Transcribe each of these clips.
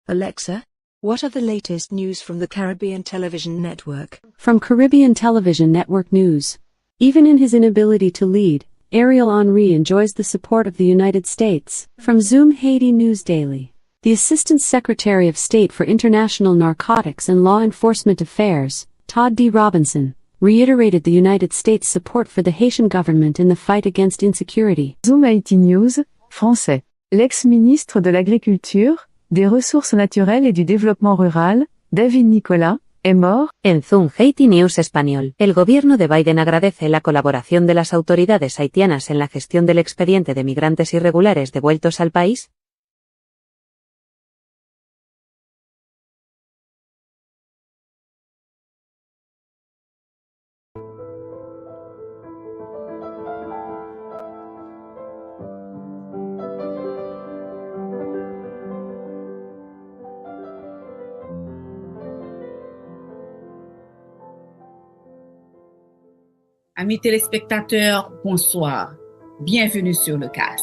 Alexa, what are the latest news from the Caribbean Television Network? From Caribbean Television Network News. Even in his inability to lead, Ariel Henry enjoys the support of the United States. From Zoom Haiti News Daily. The Assistant Secretary of State for International Narcotics and Law Enforcement Affairs, Todd D. Robinson, reiterated the United States' support for the Haitian government in the fight against insecurity. Zoom Haiti News, français. L'ex-ministre de l'Agriculture, des Ressources naturelles et du Développement rural, David Nicolas, est mort. En Zoom Haiti News español, el gobierno de Biden agradece la colaboración de las autoridades haitianas en la gestión del expediente de migrantes irregulares devueltos al país. Amis téléspectateurs, bonsoir. Bienvenue sur le CAS.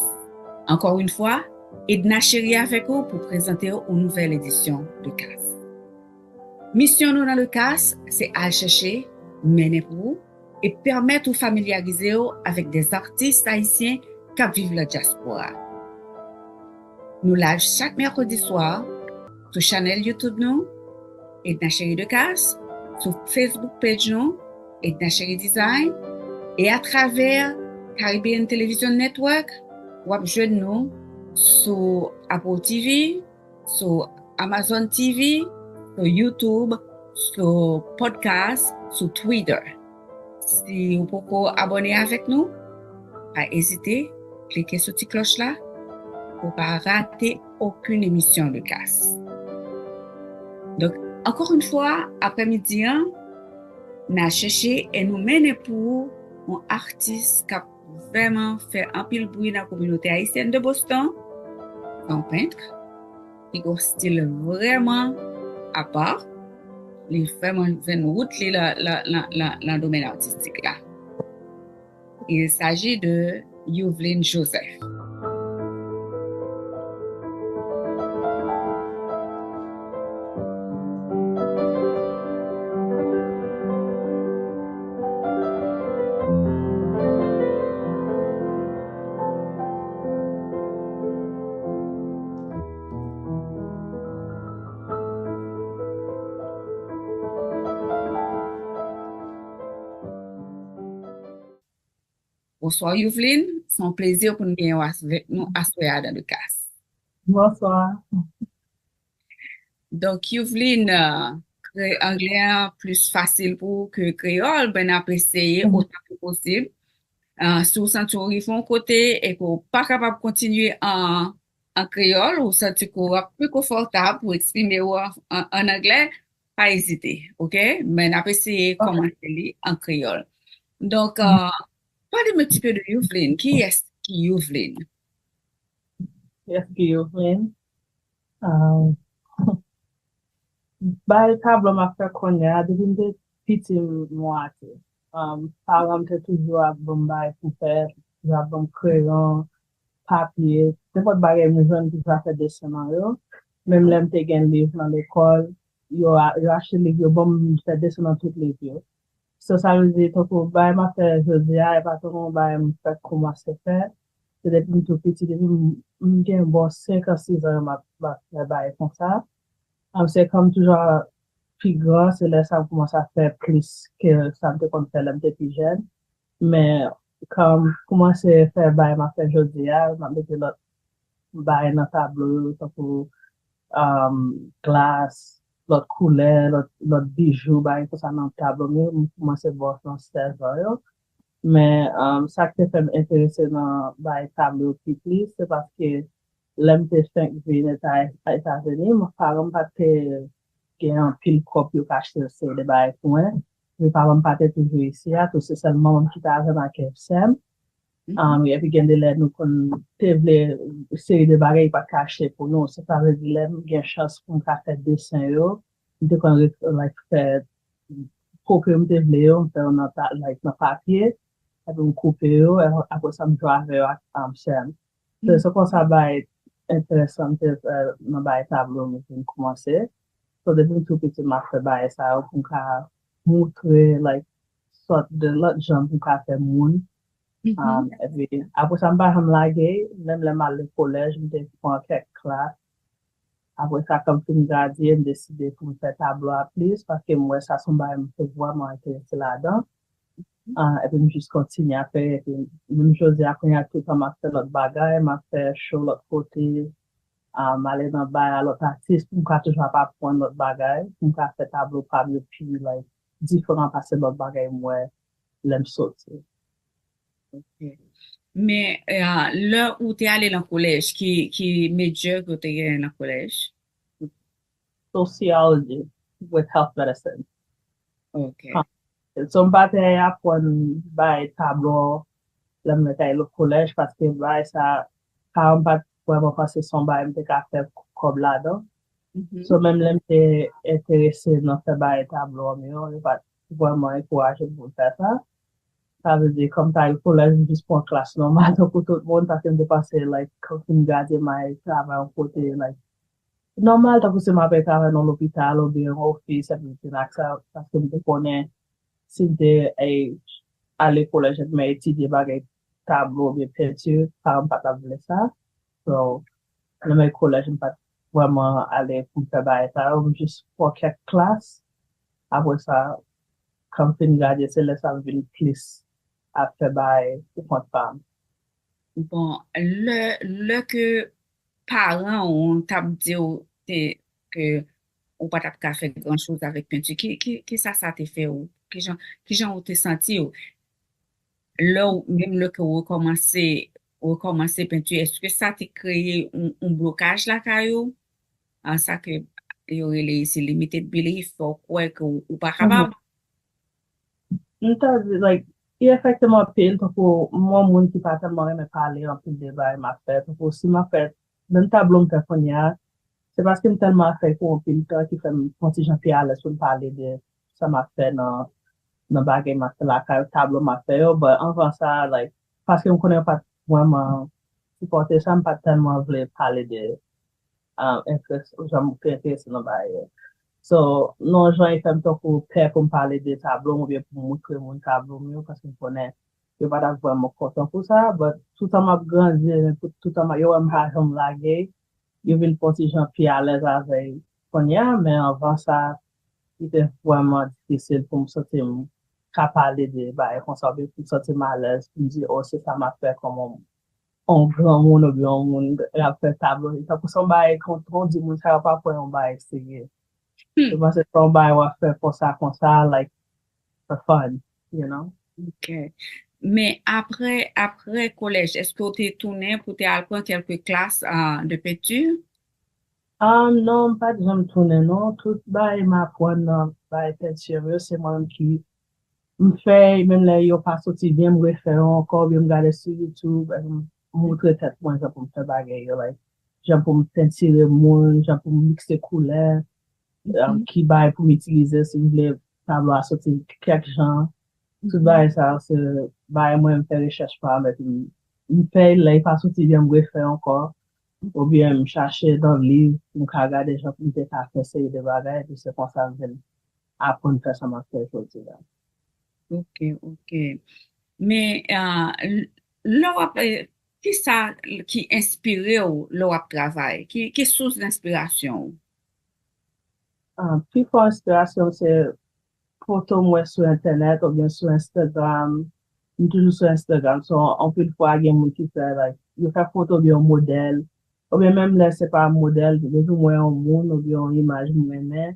Encore une fois, Edna Chéry avec vous pour présenter une nouvelle édition de CAS. Mission nous dans le CAS, c'est aller chercher, mener pour vous et permettre de familiariser avec des artistes haïtiens qui vivent la diaspora. Nous live chaque mercredi soir sur channel YouTube nous, Edna Chéry de CAS, sur Facebook page nous, Edna Chéry Design, et à travers Caribbean Television Network, vous pouvez nous sur Apple TV, sur Amazon TV, sur YouTube, sur podcast, sur Twitter. Si vous pouvez abonner avec nous, pas hésiter, cliquez sur cette cloche-là pour ne pas rater aucune émission de CAS. Donc, encore une fois, après-midi, nous avons cherché et nous menons pour un artiste qui a vraiment fait un pile bruit dans la communauté haïtienne de Boston, un peintre, qui a un style vraiment à part, il est vraiment une route dans le domaine artistique là. Il s'agit de Youveline Joseph. Bonsoir Youveline, c'est un plaisir pour nous avoir avec nous à soir dans le CAS. Bonsoir. Donc Youveline, anglais plus facile pour que créole, ben on peut essayer autant que possible. Si vous sentez qu'on arrive un côté et qu'on n'est pas capable de continuer en créole, ou sentez qu'on est plus confortable pour exprimer en anglais, pas hésiter, ok? Mais on peut essayer de commencer en créole. Donc, parlez-moi un petit peu de Youveline. Qui est Youveline? Est-ce que Youveline? Le tableau m'a fait connaître depuis une petite moitié. Par exemple, toujours à Bombay pour faire des crayons, papier. C'est pas de bagarre, mais je ne pas faire des scénarios. Même là, je suis un livre dans l'école. Je achète les livres, je fais des scénarios dans toutes les livres. Ça veut dire que je m'a fait aujourd'hui, et pas tout le fait comment c'est fait. C'est depuis tout petit, depuis j'ai un bon 5 à 6 ans, je fait comme ça. C'est comme toujours plus grand, c'est là ça commence à faire plus que ça me fait faire depuis jeune. Mais comme commence à faire m'a fait aujourd'hui, m'a mis l'autre dans le tableau, pour glace. L'autre couleur, l'autre bijou, tout ça dans le tableau, mais moi c'est voir dans ce tableau. Mais ça qui fait m'intéresser dans le tableau qui plus, c'est parce que l'homme te fait venir aux États-Unis, mon parent pas te gagner un pile copie ou acheter des bails pour moi. Mes parents pas toujours ici, tout c'est seulement qui t'a vraiment KFCM. Et puis il y a nous qu'on une série de bagages pas caché pour nous, ça veut dire qu'il y a une chance pour nous faire des dessins de qu'on faire couper me devler on fait notre papier et puis on couper après ça me doit avec scène. C'est ça qu'on ça va intéressant dans bail tableau mais pour commencer. So depuis tout petit m'a fait bail ça pour qu'à montrer like sorte de l'autre gens pour qu'à faire moun. Et puis après ça m'a lagué même le mal le collège me prend quelques classes. Après ça comme fin gradien décidé pour faire tableau à plus parce que moi ça son bail me fait vraiment intéressé là-dedans. Et puis juste continuer à faire et puis même chose après il y a tout le temps m'a fait l'autre bagaille m'a fait show l'autre côté aller dans le bail à l'autre artiste pour qu'à toujours pas prendre l'autre bagaille pour qu'à faire tableau pas mieux puis like différent passer l'autre bagaille moi l'aime sortir. Ok. Mais là où tu es allé dans le collège, qui major que tu es dans le collège? Sociology with health medicine. Ok. So m'patte apprendre bail tableau là m'était au collège parce que bail ça quand on pas vraiment passer son bail m'était qu'à faire comme là-dedans. So même là m'était intéressé dans faire bail tableau mais on n'est pas vraiment encouragé pour faire ça. Ça veut dire comme t'as le collège juste pour une classe normale donc pour tout le monde parce que m'était passé like quand on garde my travail en côté like normal tant que c'est ma travail dans l'hôpital ou bien au office et puis ça parce que m'était connaît si m'était à l'école je m'ai étudié bagay tableau bien peinture par pas tabler ça so dans mes collèges je pas vraiment aller pour faire bail ça ou juste pour quelques classes après ça comme fin garder c'est là ça venir plus à faire bail pour femme. Bon, le que parents ont t'a dit que on pas t'a fait grand chose avec peinture, qui ça t'a fait ou qui gens ont te senti ou là même le que recommencer peinture, est-ce que ça t'a créé un blocage là caillou? En ça que y aurait les limited belief ou quoi que ou pas capable? Like, effectivement, pile, pour moi, mon qui pas tellement aimé parler en plus de bail m'a fait, pour si m'a fait, dans le tableau, m'a fait c'est parce que m'a tellement fait pour un pile temps qui fait un petit j'en à l'aise pour parler de ça m'a fait dans bagay m'a fait la tableau m'a fait, mais avant ça, like, parce qu'on connaît pas vraiment supporter ça, m'a pas tellement voulu parler de, interest, j'aime intéressé dans bail. So, non, j'en ai fait un temps pour faire pour me parler des tableaux, ou bien pour montrer mon tableau mieux, parce que je connais, je vais pas vraiment content pour ça, mais tout le temps m'a grandi, tout le temps m'a, yo, me laguer, je vais penser j'en plus à l'aise avec Konya, mais avant ça, c'était vraiment difficile pour me sentir, qu'à parler de, bah, qu'on savait pour me sentir mal à l'aise, pour me dire, oh, c'est ça m'a fait comme un grand monde, ou bien un monde, et après tableau, et pour ça, bah, quand on dit, ça va pas pour un bah, essayer. Je pense que son bail va faire pour ça, like, for fun, you know? Ok. Mais après collège, est-ce que tu es tourné pour apprendre quelques classes de peinture? Non, pas de jamais tourner, non. Tout bail m'apprendre, bail être sérieux, c'est moi qui me fait, même là, yo pas sorti bien, me référer encore, bien me regarder sur YouTube, montrer tête moi, j'aime pour me faire bagaille, like, j'aime pour me peinturer monde, j'aime pour me mixer couleurs, qui bail pour m'utiliser, si vous voulez, tableau à sortir quelques gens. Tout bail ça, c'est bail moi me faire recherche par avec me paye là, il pas sorti bien me refaire encore ou bien me chercher dans le livre pour regarder gens pour me faire essayer de bagages puis c'est comme ça que apprendre faire ça m'a fait aujourd'hui là. Ok, ok. Mais l'Europe, qui ça qui inspire ou l'Europe travail? Qui source d'inspiration? Puis pour inspiration c'est photo moi sur internet ou bien sur Instagram toujours sur Instagram so on peut le fois il y a des gens qui fait like il fait photo bien un modèle ou bien même là c'est pas un modèle mais moi un monde ou bien une image moi-même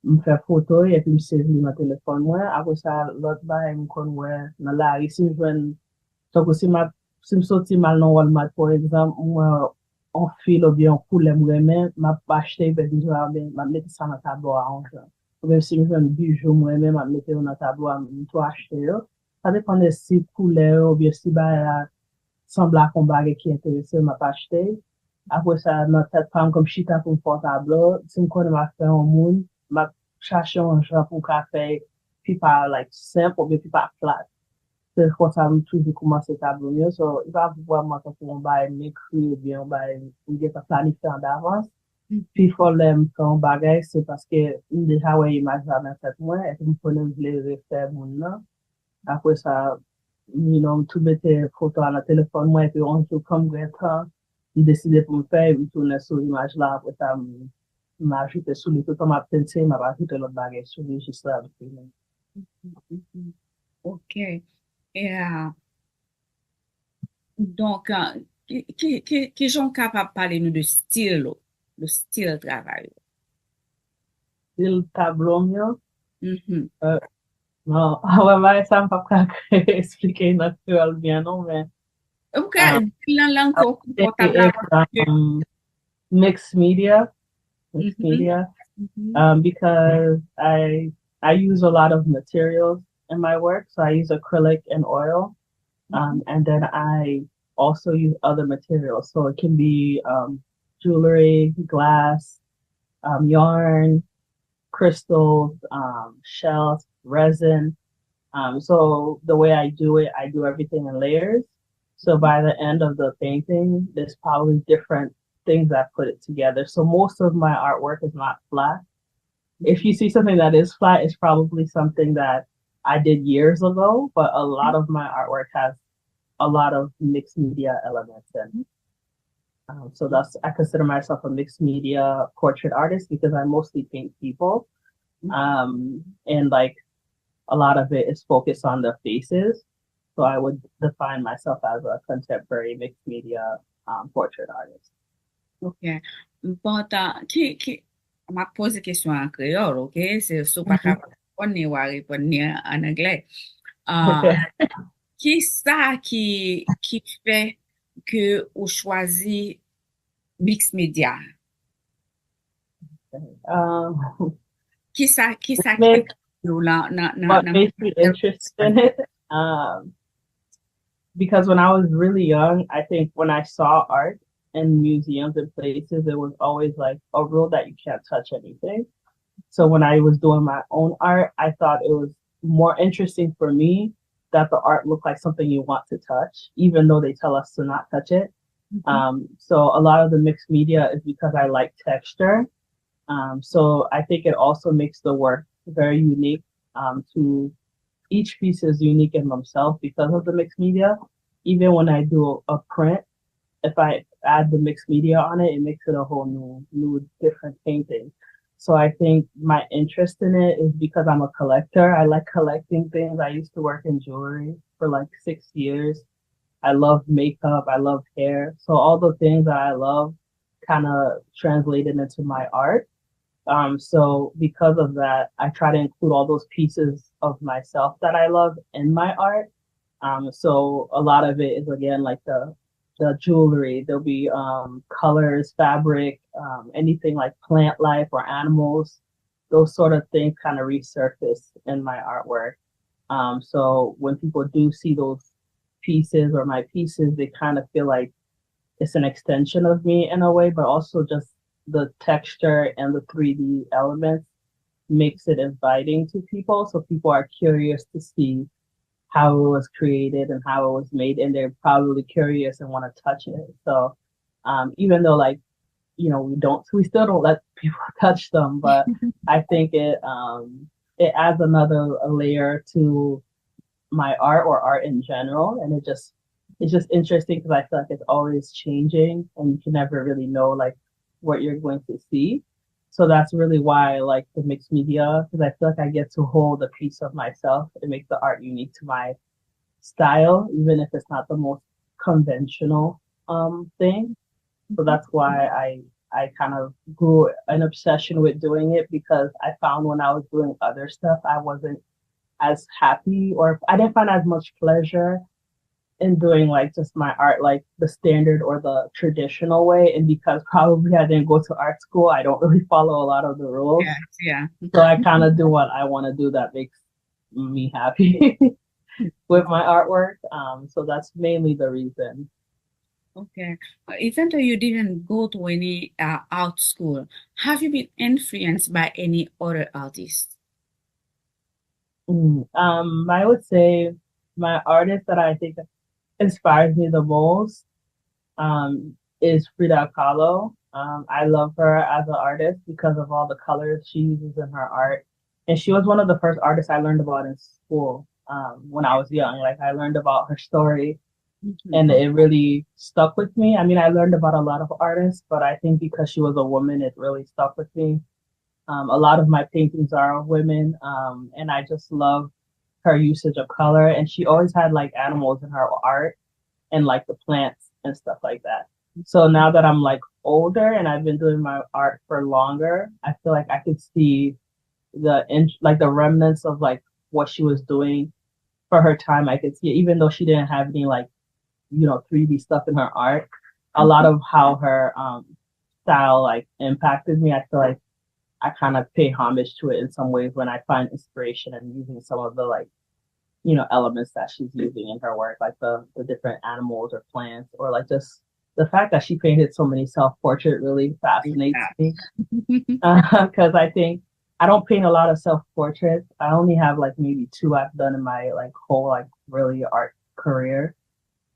me fait photo et puis me saisit dans téléphone moi après ça l'autre bail me connait ouais dans la ici me joindre donc si me sorti mal dans Walmart par exemple moi on fil ou bien couleur moi-même m'a acheté ben déjà ben m'a mettre ça dans tableau à ranger ou bien si me joindre bijou moi-même m'a mettre dans tableau à tout acheter ça dépend de si couleur ou bien si bah semble à combat qui intéresse m'a pas acheté après ça notre tête femme comme chita pour faire tableau si me connais m'a fait un monde m'a chercher un genre pour café puis pas like simple ou bien puis pas flat c'est comme ça, je toujours commencer tableau mieux. So, il va vraiment quand on va m'écrire ou bien on va planifier en d'avance. Puis, il faut l'aime quand bagage, c'est parce que déjà, ouais, image dans la tête, moi, et puis, je peux refaire mon nom. Après ça, tout mettre photo à la téléphone, moi, et puis, on joue comme grand temps. Il décide pour me faire, il tourne sur l'image là, après ça, m'ajouter sur les tout, m'a pensé, m'a ajouté l'autre bagage sur les juste là. OK. Et donc, qui sont capables de parler nous de style, le style de travail? Le tableau mieux, Mhm. non, ouais, mais ça m'a pas expliquer naturel bien, non, mais, OK, um, la langue confortable it's, là. mixed media, Mhm. Mhm. because I use a lot of materials in my work. So I use acrylic and oil. And then I also use other materials. So it can be, jewelry, glass, yarn, crystals, shells, resin. So the way I do it, I do everything in layers. So by the end of the painting, there's probably different things that put it together. So most of my artwork is not flat. If you see something that is flat, it's probably something that I did years ago, but a lot of my artwork has a lot of mixed media elements in. So I consider myself a mixed media portrait artist because I mostly paint people. And like a lot of it is focused on their faces. So I would define myself as a contemporary mixed media portrait artist. OK. Bon, m'a posé question en créole, OK? C'est pas capable de répondre en anglais. Qui ça qui fait que vous choisit mixed media? Qui ça qui fait que what makes me interested in it? Because when I was really young, I think when I saw art in museums and places, it was always like a rule that you can't touch anything. So when I was doing my own art, I thought it was more interesting for me that the art looked like something you want to touch, even though they tell us to not touch it. So a lot of the mixed media is because I like texture. So I think it also makes the work very unique. To each piece is unique in themselves because of the mixed media. Even when I do a print, if I add the mixed media on it, it makes it a whole new different painting. So I think my interest in it is because I'm a collector. I like collecting things. I used to work in jewelry for like 6 years. I love makeup. I love hair. So all the things that I love kind of translated into my art. So because of that, I try to include all those pieces of myself that I love in my art. So a lot of it is again like the jewelry. There'll be colors, fabric, anything like plant life or animals. Those sort of things kind of resurface in my artwork. So when people do see those pieces or my pieces, they kind of feel like it's an extension of me in a way, but also just the texture and the 3D elements makes it inviting to people. So people are curious to see how it was created and how it was made, and they're probably curious and want to touch it. So even though like, we still don't let people touch them, but I think it adds another layer to my art or art in general. And it's just interesting because I feel like it's always changing and you can never really know like what you're going to see. So that's really why I like the mixed media, because I feel like I get to hold a piece of myself and make the art unique to my style, even if it's not the most conventional thing. So that's why I kind of grew an obsession with doing it, because I found when I was doing other stuff, I wasn't as happy, or I didn't find as much pleasure in doing like just my art like the standard or the traditional way. And because probably I didn't go to art school, I don't really follow a lot of the rules. Yeah. So I kind of do what I want to do that makes me happy with my artwork. So that's mainly the reason. Okay. Even though you didn't go to any art school, have you been influenced by any other artists? I would say my artist that I think inspires me the most is Frida Kahlo. I love her as an artist because of all the colors she uses in her art. And she was one of the first artists I learned about in school when I was young. Like I learned about her story and it really stuck with me. I mean, I learned about a lot of artists, but I think because she was a woman, it really stuck with me. A lot of my paintings are of women, and I just love her usage of color. And she always had like animals in her art and like the plants and stuff like that. So now that I'm like older and I've been doing my art for longer, I feel like I could see like the remnants of like what she was doing for her time. I could see it, even though she didn't have any like 3D stuff in her art. A lot of how her style like impacted me. I feel like I kind of pay homage to it in some ways when I find inspiration and using some of the like elements that she's using in her work, like the different animals or plants, or like just the fact that she painted so many self-portrait really fascinates me. Because I think I don't paint a lot of self-portraits. I only have like maybe two I've done in my like whole like really art career.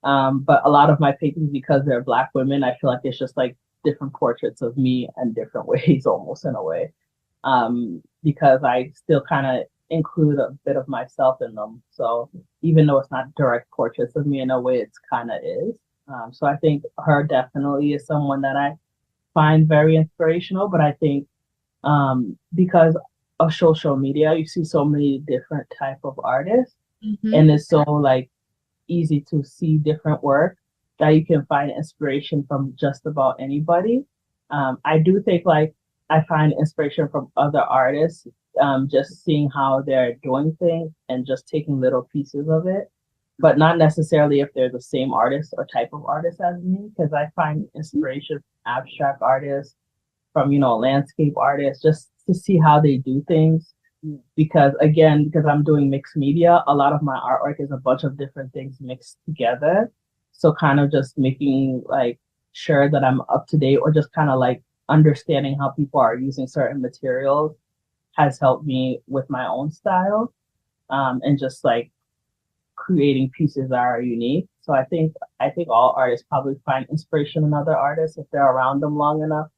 But a lot of my paintings, because they're Black women, I feel like it's just like different portraits of me in different ways, almost in a way. Because I still kind of include a bit of myself in them. So even though it's not direct portraits of me, in a way, it's kind of is. So I think her definitely is someone that I find very inspirational. But I think because of social media, you see so many different type of artists, and it's so like easy to see different work that you can find inspiration from just about anybody. I do think like I find inspiration from other artists, just seeing how they're doing things and just taking little pieces of it, but not necessarily if they're the same artist or type of artist as me, because I find inspiration from abstract artists, from, landscape artists, just to see how they do things. Because I'm doing mixed media, a lot of my artwork is a bunch of different things mixed together. So kind of just making like sure that I'm up to date, or just kind of like understanding how people are using certain materials has helped me with my own style, and just like creating pieces that are unique. So I think all artists probably find inspiration in other artists if they're around them long enough,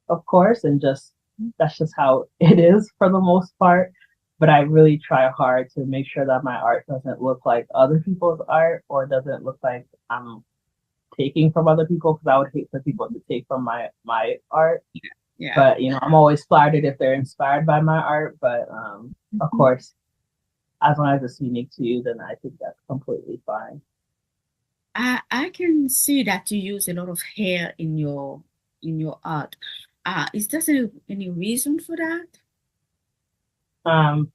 of course, and just that's just how it is for the most part. But I really try hard to make sure that my art doesn't look like other people's art, or doesn't look like I'm taking from other people, because I would hate for people to take from my art. Yeah. But I'm always flattered if they're inspired by my art. But of course, as long as it's unique to you, then I think that's completely fine. I can see that you use a lot of hair in your art. Is there any reason for that?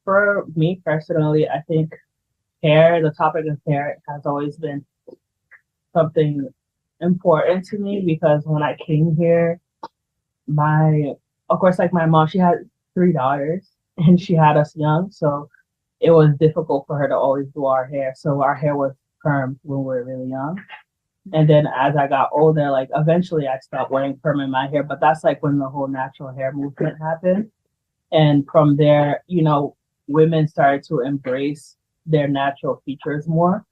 For me personally, I think the topic of hair has always been something important to me, because when I came here, of course, like my mom, she had 3 daughters and she had us young. So it was difficult for her to always do our hair. So our hair was permed when we were really young. And then as I got older, like eventually I stopped wearing perm in my hair, but that's like when the whole natural hair movement happened. And from there, women started to embrace their natural features more.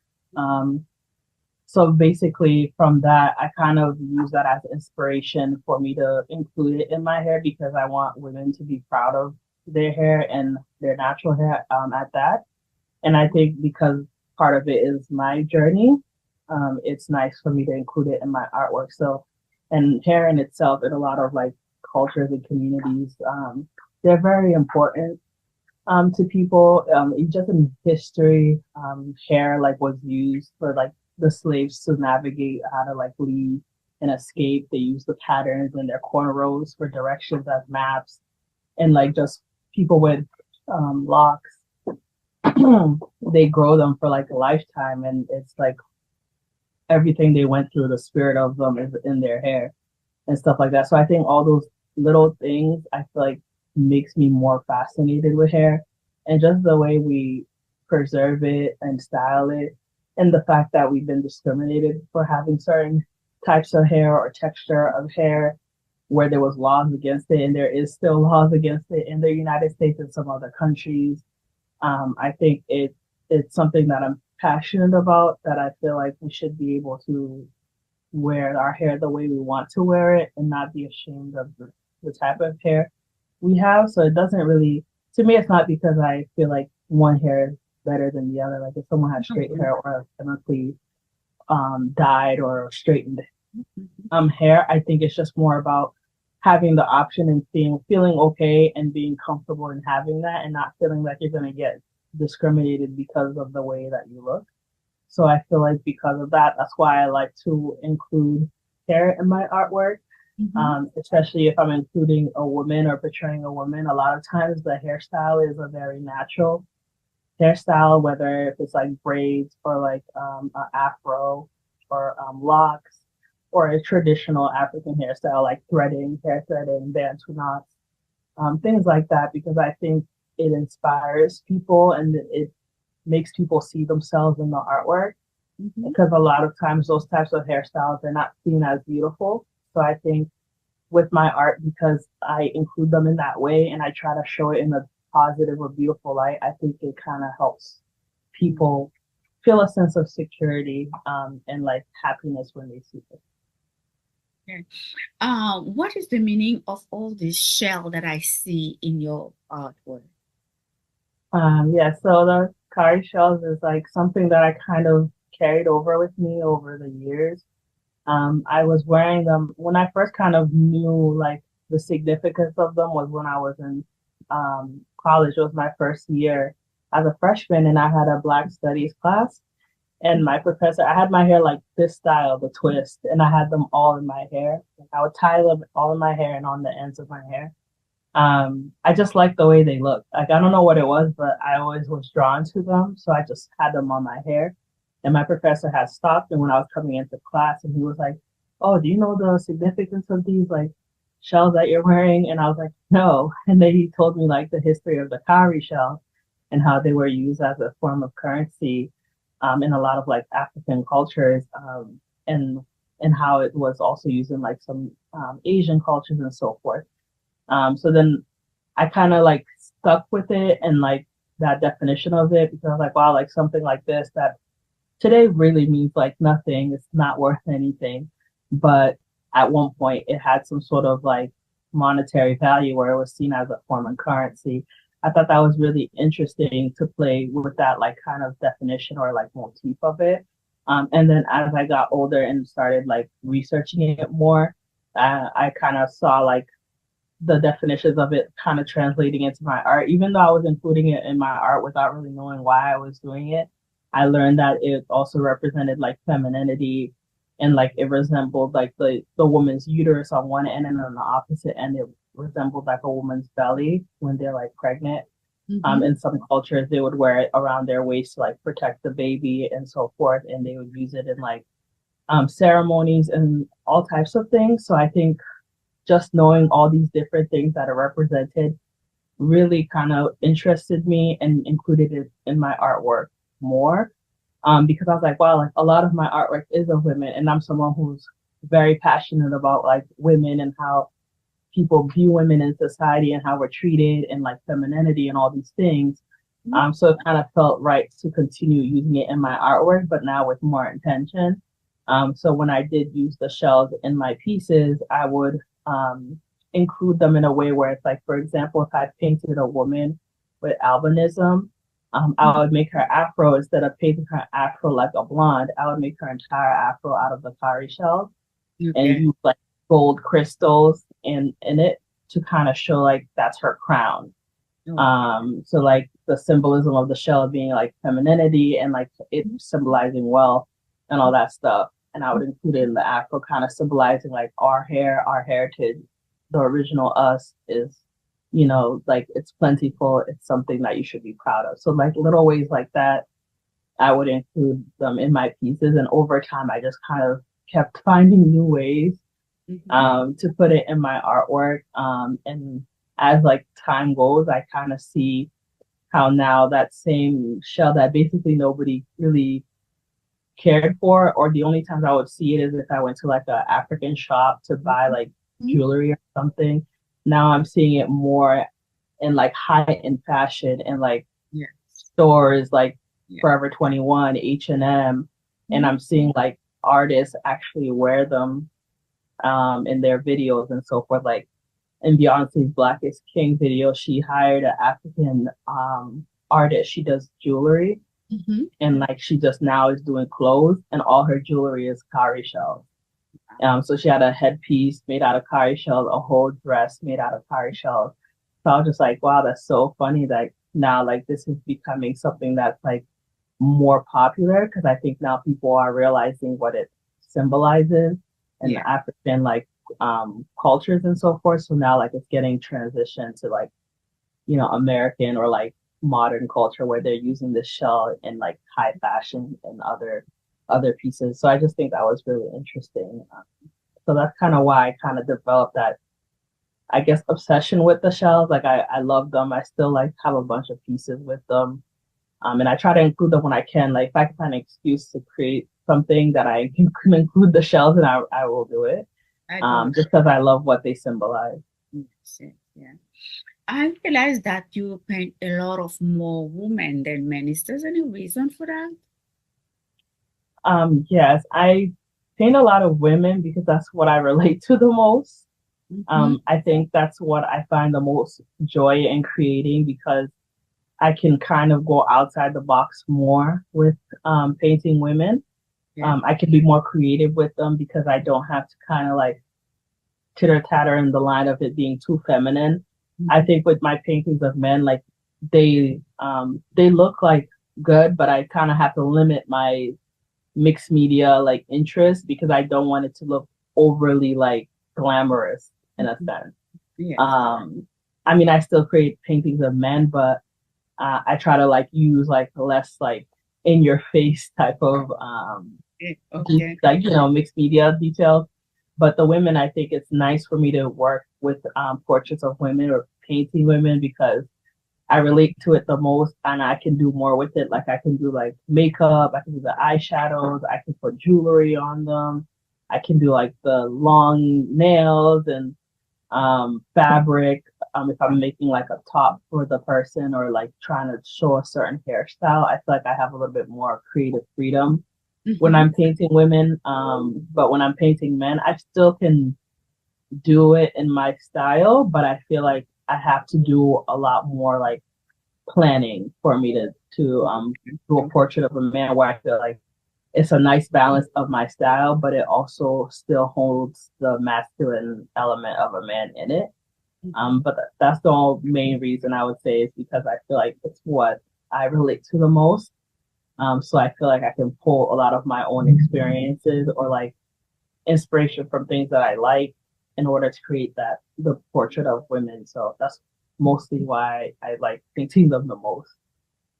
So basically from that, I kind of use that as inspiration for me to include it in my hair, because I want women to be proud of their hair and their natural hair at that. And I think because part of it is my journey, it's nice for me to include it in my artwork. So, and hair in itself, in a lot of like cultures and communities, they're very important to people. Just in history, hair like was used for like the slaves to navigate how to like leave and escape. They used the patterns in their cornrows for directions as maps, and like just people with locks, they grow them for like a lifetime, and it's like everything they went through, the spirit of them is in their hair and stuff like that. So I think all those little things, I feel like, makes me more fascinated with hair, and just the way we preserve it and style it, and the fact that we've been discriminated for having certain types of hair or texture of hair, where there was laws against it, and there is still laws against it in the United States and some other countries. I think it's something that I'm passionate about, that I feel like we should be able to wear our hair the way we want to wear it and not be ashamed of the type of hair we have. So it doesn't really, to me, it's not because I feel like one hair is better than the other. Like if someone has straight hair or chemically dyed or straightened hair, I think it's just more about having the option and feeling okay and being comfortable in having that and not feeling like you're going to get discriminated because of the way that you look. So I feel like because of that, that's why I like to include hair in my artwork, especially if I'm including a woman or portraying a woman. A lot of times the hairstyle is a very natural hairstyle, whether if it's like braids or like an afro or locks or a traditional African hairstyle like threading, hair threading, bantu knots, things like that, because I think it inspires people and it makes people see themselves in the artwork. Because a lot of times those types of hairstyles are not seen as beautiful. So I think with my art, because I include them in that way and I try to show it in a positive or beautiful light, I think it kind of helps people feel a sense of security and like happiness when they see it. Okay. What is the meaning of all this shell that I see in your artwork? Yeah, so the cowrie shells is like something that I kind of carried over with me over the years. I was wearing them when I first kind of knew like the significance of them was when I was in college. It was my first year as a freshman and I had a Black Studies class. And my professor, I had my hair like this style, the twist, and I had them all in my hair. Like I would tie them all in my hair and on the ends of my hair. I just liked the way they looked. Like I don't know what it was, but I always was drawn to them. So I just had them on my hair. And my professor had stopped me when I was coming into class and he was like, "Oh, do you know the significance of these like shells that you're wearing?" And I was like, "No." And then he told me like the history of the cowrie shell and how they were used as a form of currency in a lot of like African cultures, and how it was also used in like some Asian cultures and so forth. So then I kind of like stuck with it and like that definition of it because I was like, wow, like something like this that today really means like nothing. It's not worth anything. But at one point it had some sort of like monetary value where it was seen as a form of currency. I thought that was really interesting to play with that like kind of definition or like motif of it. And then as I got older and started like researching it more, I kind of saw like the definitions of it kind of translating into my art. Even though I was including it in my art without really knowing why I was doing it, I learned that it also represented like femininity and like it resembled like the woman's uterus on one end and on the opposite end it resembled like a woman's belly when they're like pregnant. In some cultures they would wear it around their waist to like protect the baby and so forth, and they would use it in like ceremonies and all types of things. So I think just knowing all these different things that are represented really kind of interested me and included it in my artwork more. Because I was like, wow, like a lot of my artwork is of women, and I'm someone who's very passionate about like women and how people view women in society and how we're treated and like femininity and all these things. So it kind of felt right to continue using it in my artwork, but now with more intention. So when I did use the shells in my pieces, I would include them in a way where it's like, for example, if I painted a woman with albinism, I would make her afro, instead of painting her afro like a blonde, I would make her entire afro out of the cowrie shells and use like gold crystals in it to kind of show like that's her crown. So like the symbolism of the shell being like femininity and like it symbolizing wealth and all that stuff. And I would include it in the afro, kind of symbolizing like our hair, our heritage, the original us is, you know, like it's plentiful. It's something that you should be proud of. So like little ways like that, I would include them in my pieces. And over time, I just kind of kept finding new ways to put it in my artwork. And as like time goes, I kind of see how now that same shell that basically nobody really cared for, or the only times I would see it is if I went to like an African shop to buy like jewelry or something. Now I'm seeing it more in like high-end fashion and like stores like Yeah. Forever 21, H&M, and I'm seeing like artists actually wear them in their videos and so forth. Like in Beyonce's Black is King video, she hired an African artist. She does jewelry, and like she just now is doing clothes, and all her jewelry is cowrie shells. So she had a headpiece made out of cowrie shells, a whole dress made out of cowrie shells. So I was just like, wow, that's so funny that now like this is becoming something that's like more popular, because I think now people are realizing what it symbolizes in the African like cultures and so forth. So now like it's getting transitioned to like, you know, American or like modern culture where they're using the shell in like high fashion and other pieces. So I just think that was really interesting. So that's kind of why I kind of developed that, I guess, obsession with the shells. Like I love them. I still like have a bunch of pieces with them. And I try to include them when I can. Like if I can find an excuse to create something that I can include the shells, and I will do it. Just because I love what they symbolize. Yeah. I realized that you paint a lot of more women than men. Is there any reason for that? Yes, I paint a lot of women because that's what I relate to the most. I think that's what I find the most joy in creating, because I can kind of go outside the box more with painting women. I can be more creative with them because I don't have to kind of like titter tatter in the line of it being too feminine. I think with my paintings of men, like they look like good, but I kind of have to limit my mixed media like interest because I don't want it to look overly like glamorous in a sense. I mean, I still create paintings of men, but I try to like use like less like in your face type of like, you know, mixed media details. But the women, I think it's nice for me to work with portraits of women or painting women because I relate to it the most, and I can do more with it. Like I can do like makeup, I can do the eyeshadows, I can put jewelry on them, I can do like the long nails and fabric. If I'm making like a top for the person or like trying to show a certain hairstyle, I feel like I have a little bit more creative freedom when I'm painting women. But when I'm painting men, I still can do it in my style, but I feel like I have to do a lot more like planning for me to do a portrait of a man where I feel like it's a nice balance of my style, but it also still holds the masculine element of a man in it. But that's the main reason I would say is because I feel like it's what I relate to the most. So I feel like I can pull a lot of my own experiences or like inspiration from things that I like in order to create the portrait of women. So that's mostly why I like painting them the most.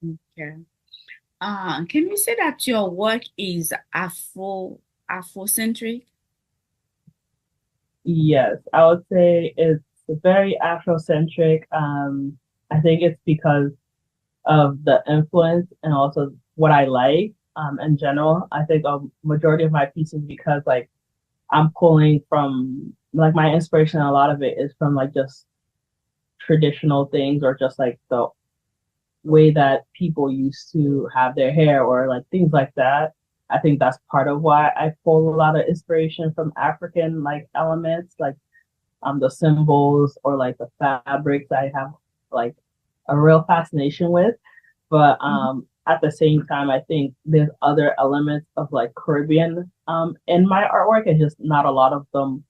Okay. Can you say that your work is Afrocentric? Yes, I would say it's very Afrocentric. I think it's because of the influence and also what I like in general. I think a majority of my pieces, because like I'm pulling from like my inspiration, a lot of it is from like just traditional things or just like the way that people used to have their hair or like things like that. I think that's part of why I pull a lot of inspiration from African like elements, like the symbols or like the fabrics I have like a real fascination with. But at the same time, I think there's other elements of like Caribbean in my artwork, and just not a lot of them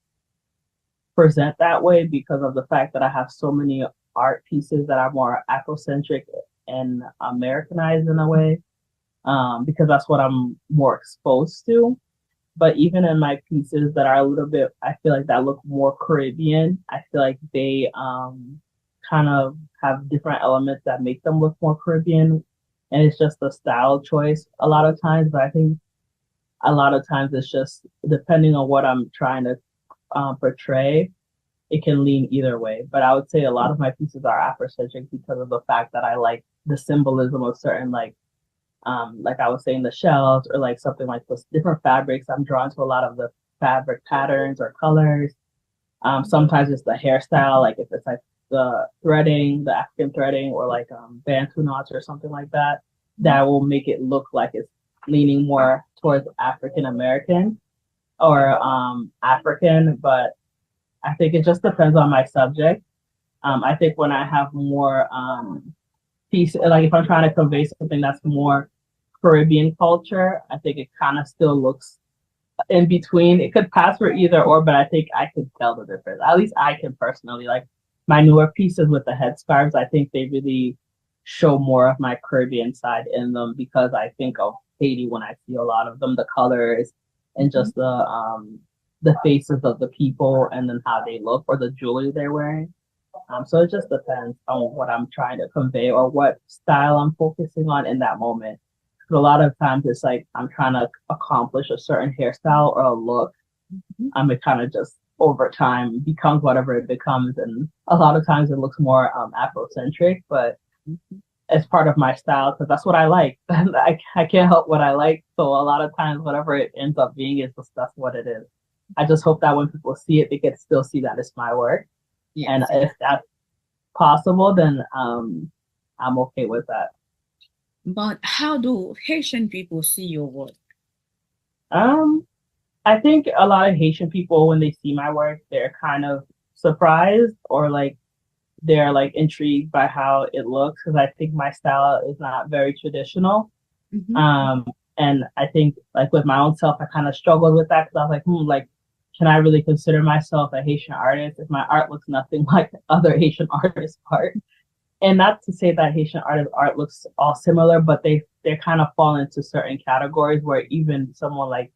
present that way because of the fact that I have so many art pieces that are more Afrocentric and Americanized in a way, because that's what I'm more exposed to. But even in my pieces that are a little bit, I feel like that look more Caribbean, I feel like they kind of have different elements that make them look more Caribbean. And it's just a style choice a lot of times. But I think a lot of times it's just depending on what I'm trying to portray, it can lean either way. But I would say a lot of my pieces are Afrocentric because of the fact that I like the symbolism of certain like I was saying, the shells or like something like those different fabrics. I'm drawn to a lot of the fabric patterns or colors. Sometimes it's the hairstyle, like if it's like the threading, the African threading, or like Bantu knots or something like that. that will make it look like it's leaning more towards African American or African, but I think it just depends on my subject. I think when I have more piece, like if I'm trying to convey something that's more Caribbean culture, I think it kind of still looks in between. It could pass for either or, but I think I could tell the difference. At least I can personally. Like my newer pieces with the headscarves, I think they really show more of my Caribbean side in them because I think of Haiti when I see a lot of them, the colors and just the faces of the people and then how they look or the jewelry they're wearing. So it just depends on what I'm trying to convey or what style I'm focusing on in that moment. But a lot of times it's like I'm trying to accomplish a certain hairstyle or a look. It kind of just over time becomes whatever it becomes. And a lot of times it looks more Afrocentric, but it's part of my style because that's what I like. I can't help what I like. So a lot of times whatever it ends up being is just that's what it is. I just hope that when people see it, they can still see that it's my work. Yes. And if that's possible, then I'm okay with that. But how do Haitian people see your work? I think a lot of Haitian people, when they see my work, they're kind of surprised or like they're like intrigued by how it looks because I think my style is not very traditional. And I think like with my own self, I kind of struggled with that because I was like, can I really consider myself a Haitian artist if my art looks nothing like other Haitian artists' art? And not to say that Haitian artists' art looks all similar, but they kind of fall into certain categories where even someone like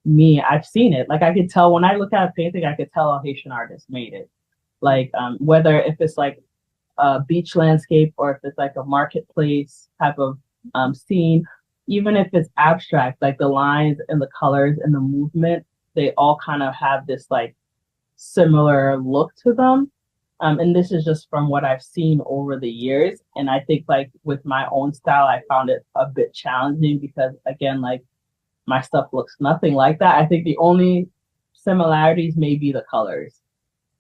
me, I've seen it. Like I could tell when I look at a painting, I could tell a Haitian artist made it. Like whether if it's like a beach landscape or if it's like a marketplace type of scene, even if it's abstract, like the lines and the colors and the movement, they all kind of have this like similar look to them. And this is just from what I've seen over the years. And I think like with my own style, I found it a bit challenging because again, like my stuff looks nothing like that. I think the only similarities may be the colors.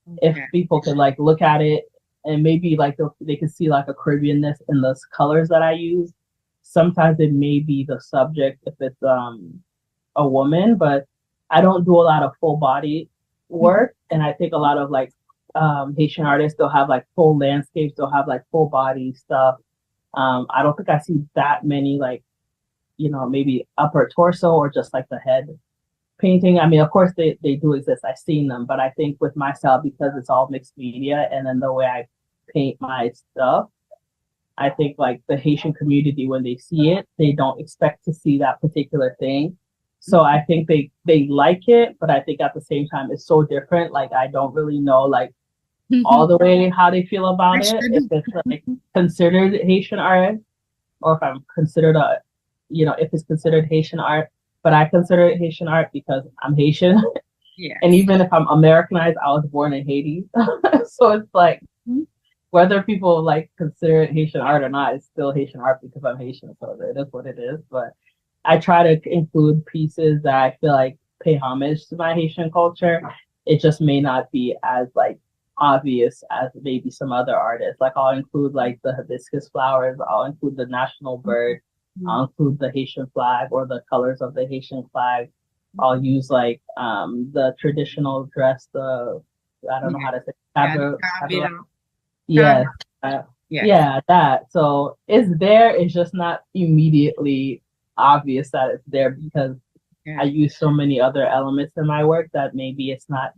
Okay. If people could like look at it and maybe like they could see like a Caribbeanness in those colors that I use. Sometimes it may be the subject if it's a woman, but I don't do a lot of full body work. And I think a lot of like Haitian artists, they'll have like full landscapes, they'll have like full body stuff. I don't think I see that many like, maybe upper torso or just like the head painting. I mean, of course they do exist. I've seen them, but I think with my style, because it's all mixed media and then the way I paint my stuff, I think like the Haitian community, when they see it, they don't expect to see that particular thing. So I think they like it, but I think at the same time, it's so different. Like, I don't really know like all the way how they feel about it. If it's like considered Haitian art or if I'm considered if it's considered Haitian art, but I consider it Haitian art because I'm Haitian. Yeah. And even if I'm Americanized, I was born in Haiti. So it's like, whether people like consider it Haitian art or not, it's still Haitian art because I'm Haitian. So it is what it is. But I try to include pieces that I feel like pay homage to my Haitian culture. It just may not be as like obvious as maybe some other artists. Like I'll include like the hibiscus flowers. I'll include the national bird. I'll include the Haitian flag or the colors of the Haitian flag. I'll use like the traditional dress, I don't know how to say Yes. Yeah, that. So it's there. It's just not immediately obvious that it's there because I use so many other elements in my work that maybe it's not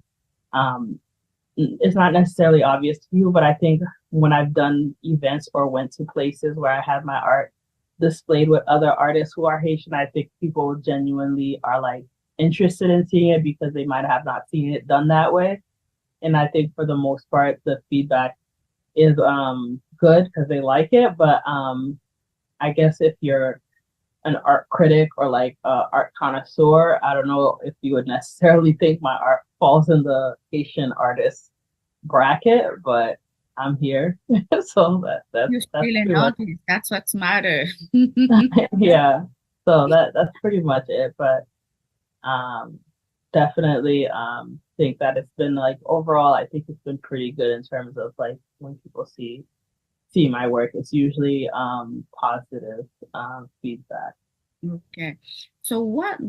necessarily obvious to you. But I think when I've done events or went to places where I have my art displayed with other artists who are Haitian, I think people genuinely are like interested in seeing it because they might have not seen it done that way. And I think for the most part, the feedback is good because they like it. But I guess if you're an art critic or like art connoisseur, I don't know if you would necessarily think my art falls in the Haitian artist bracket, but I'm here. So that's an artist. That's what's matter. Yeah. So that's pretty much it. But definitely think that it's been like overall, I think it's been pretty good in terms of like when people see see my work, it's usually positive feedback. Okay. So what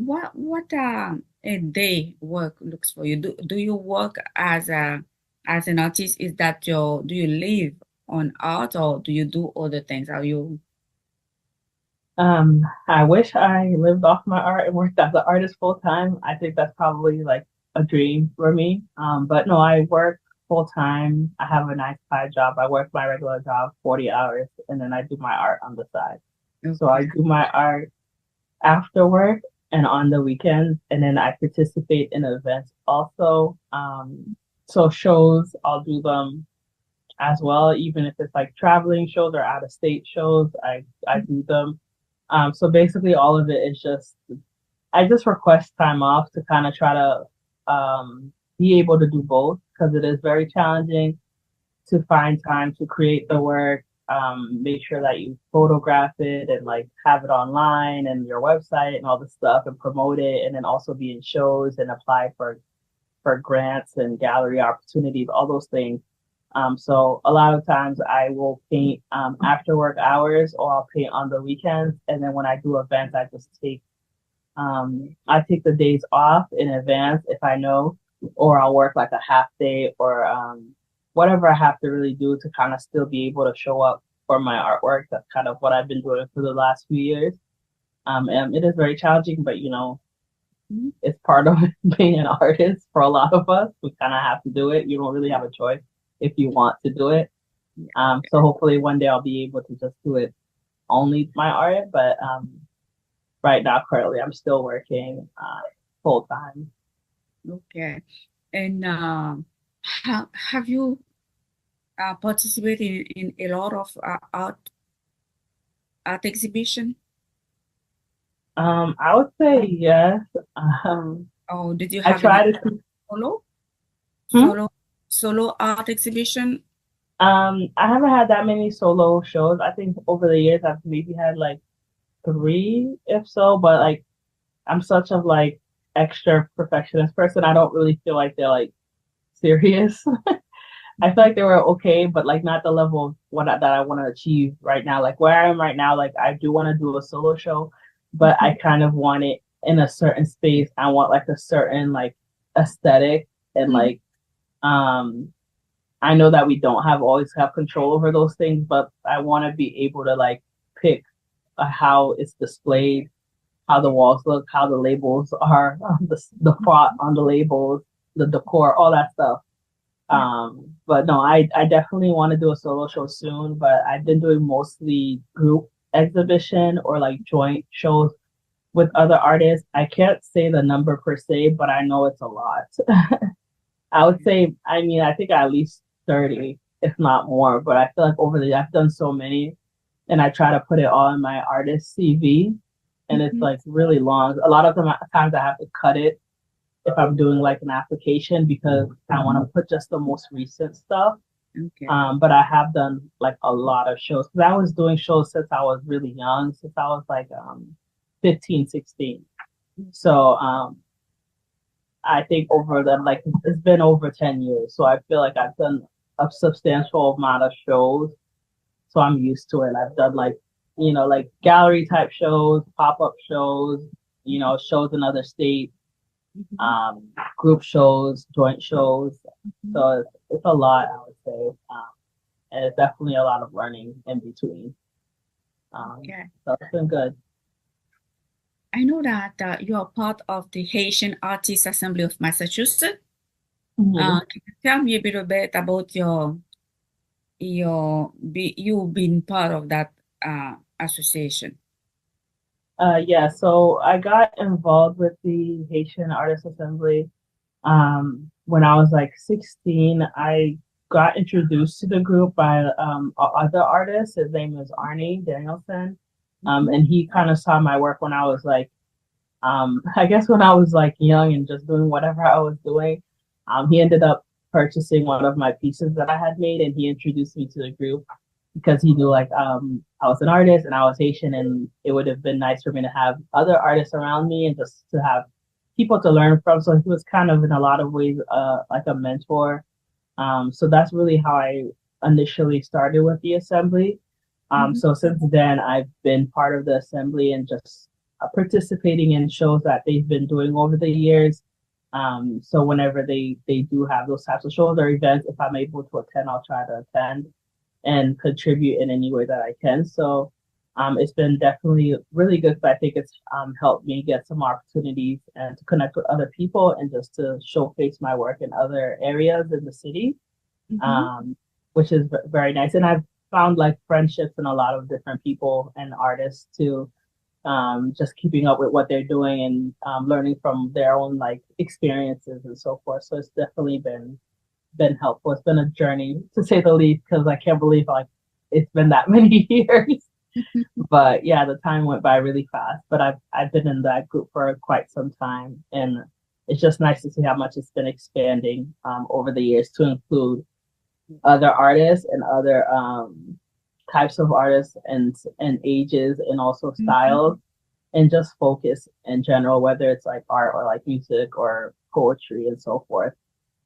a day work looks for you? Do you work as an artist? Is that do you live on art or do you do other things? Are you I wish I lived off my art and worked as an artist full time. I think that's probably like a dream for me. But no, I work full time. I have a 9 to 5 job. I work my regular job 40 hours and then I do my art on the side. So I okay? do my art after work and on the weekends, and then I participate in events also. So shows, I'll do them as well, even if it's like traveling shows or out of state shows, I do them. So basically all of it is just, I just request time off to kind of try to be able to do both because it is very challenging to find time to create the work, make sure that you photograph it and like have it online and your website and all this stuff and promote it, and then also be in shows and apply for grants and gallery opportunities, all those things. So a lot of times I will paint after work hours, or I'll paint on the weekends. And then when I do events, I take the days off in advance if I know, or I'll work like a half day or whatever I have to really do to kind of still be able to show up for my artwork. That's kind of what I've been doing for the last few years. And it is very challenging, but it's part of being an artist for a lot of us. We kind of have to do it. You don't really have a choice if you want to do it. So hopefully one day I'll be able to just do it only my art. But right now, currently, I'm still working full time. Okay. And have you participated in a lot of art exhibition? I would say yes. Or did you I have try any to. solo Hmm? solo art exhibition? I haven't had that many solo shows. I think over the years I've maybe had like 3, if so. But like I'm such a like extra perfectionist person. I don't really feel like they're like serious. I feel like they were okay, but like not the level of that I want to achieve right now. Like where I am right now, like I do want to do a solo show, but I kind of want it in a certain space. I want like a certain like aesthetic and like I know that we don't always have control over those things, but I want to be able to like pick how it's displayed, how the walls look, how the labels are, the font on the labels, the decor, all that stuff. But no, I definitely want to do a solo show soon, but I've been doing mostly group exhibition or like joint shows with other artists. I can't say the number per se, but I know it's a lot. I would say, I mean, I think at least 30, if not more, but I feel like I've done so many and I try to put it all in my artist CV and it's like really long. A lot of times I have to cut it if I'm doing like an application because I want to put just the most recent stuff. Okay. But I have done like a lot of shows because I was doing shows since I was really young, since I was like 15, 16. So I think over the like it's been over 10 years. So I feel like I've done a substantial amount of shows. So I'm used to it. I've done like, like gallery type shows, pop-up shows, shows in other states, group shows, joint shows. So it's a lot, I would say. And it's definitely a lot of learning in between. Okay. So it's been good. I know that you are part of the Haitian Artists Assembly of Massachusetts. Can you tell me a little bit about you being part of that association? Yeah, so I got involved with the Haitian Artists Assembly when I was like 16. I got introduced to the group by other artist. His name is Arnie Danielson. And he kind of saw my work when I was like, I guess when I was like young and just doing whatever I was doing. He ended up purchasing one of my pieces that I had made and he introduced me to the group because he knew like I was an artist and I was Haitian and it would have been nice for me to have other artists around me and just to have people to learn from. So he was kind of in a lot of ways like a mentor. So that's really how I initially started with the assembly. So since then, I've been part of the assembly and just participating in shows that they've been doing over the years. So whenever they do have those types of shows or events, if I'm able to attend, I'll try to attend and contribute in any way that I can. So it's been definitely really good. But I think it's helped me get some opportunities and to connect with other people and just to showcase my work in other areas in the city, which is very nice. And I've found like friendships in a lot of different people and artists too. Just keeping up with what they're doing and learning from their own like experiences and so forth. So it's definitely been helpful. It's been a journey to say the least, because I can't believe like it's been that many years. But yeah, the time went by really fast. But I've been in that group for quite some time, and it's just nice to see how much it's been expanding over the years to include other artists and other types of artists and ages and also styles, and just focus in general, whether it's like art or like music or poetry and so forth.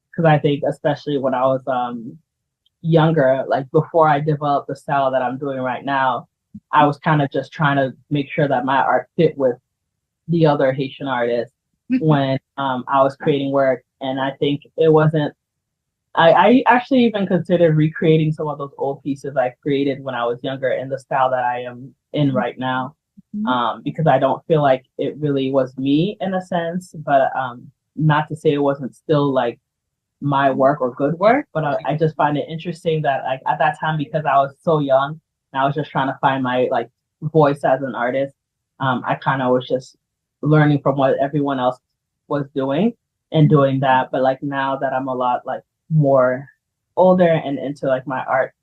Because I think especially when I was younger, like before I developed the style that I'm doing right now, I was kind of just trying to make sure that my art fit with the other Haitian artists when I was creating work. And I think it wasn't, I actually even considered recreating some of those old pieces I created when I was younger in the style that I am in right now, because I don't feel like it really was me in a sense, but not to say it wasn't still like my work or good work, but I just find it interesting that like at that time, because I was so young and I was just trying to find my like voice as an artist, I kind of was just learning from what everyone else was doing and doing that. But like now that I'm a lot like more older and into like my art,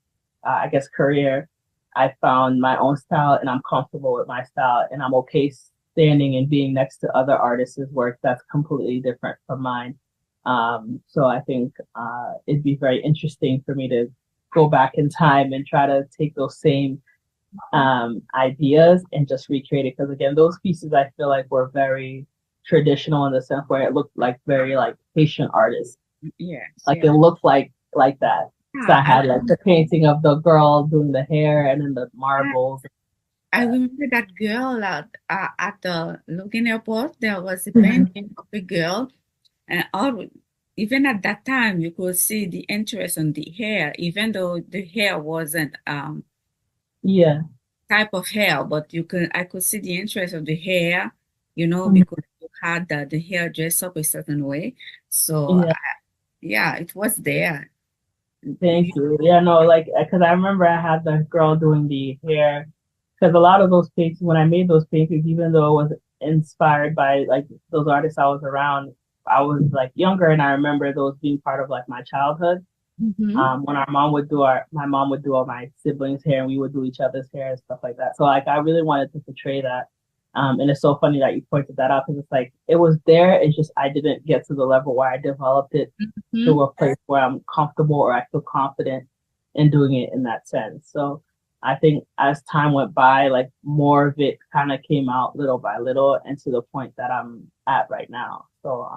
I guess career, I found my own style and I'm comfortable with my style, and I'm okay standing and being next to other artists' work that's completely different from mine. So I think it'd be very interesting for me to go back in time and try to take those same ideas and just recreate it. Because again, those pieces I feel like were very traditional in the sense where it looked like very like Haitian artists. Yes. Like it looked like that. So I had like the painting of the girl doing the hair and then the marbles. I remember that girl at the Logan Airport. There was a painting of a girl, and even at that time, you could see the interest on the hair, even though the hair wasn't type of hair, but I could see the interest of the hair, because you had the hair dressed up a certain way. So yeah, it was there. Thank you. Yeah, no, like, because I remember I had the girl doing the hair, because a lot of those paintings, when I made those paintings, even though it was inspired by like those artists I was around, I was like younger, and I remember those being part of like my childhood. When my mom would do all my siblings' hair, and we would do each other's hair and stuff like that. So like I really wanted to portray that. And it's so funny that you pointed that out, because it's like it was there. It's just I didn't get to the level where I developed it to a place where I'm comfortable or I feel confident in doing it in that sense. So I think as time went by, like more of it kind of came out little by little, and to the point that I'm at right now. So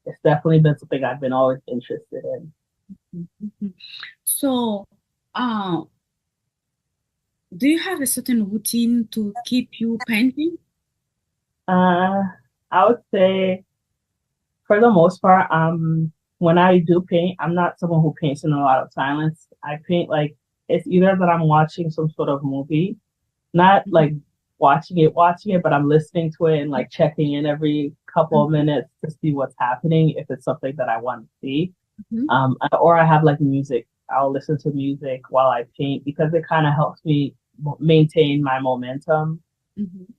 it's definitely been something I've been always interested in. So, do you have a certain routine to keep you painting? I would say, for the most part, when I do paint, I'm not someone who paints in a lot of silence. I paint like it's either that I'm watching some sort of movie, not like watching it, but I'm listening to it and like checking in every couple of minutes to see what's happening if it's something that I want to see. Or I have like music. I'll listen to music while I paint, because it kind of helps me maintain my momentum,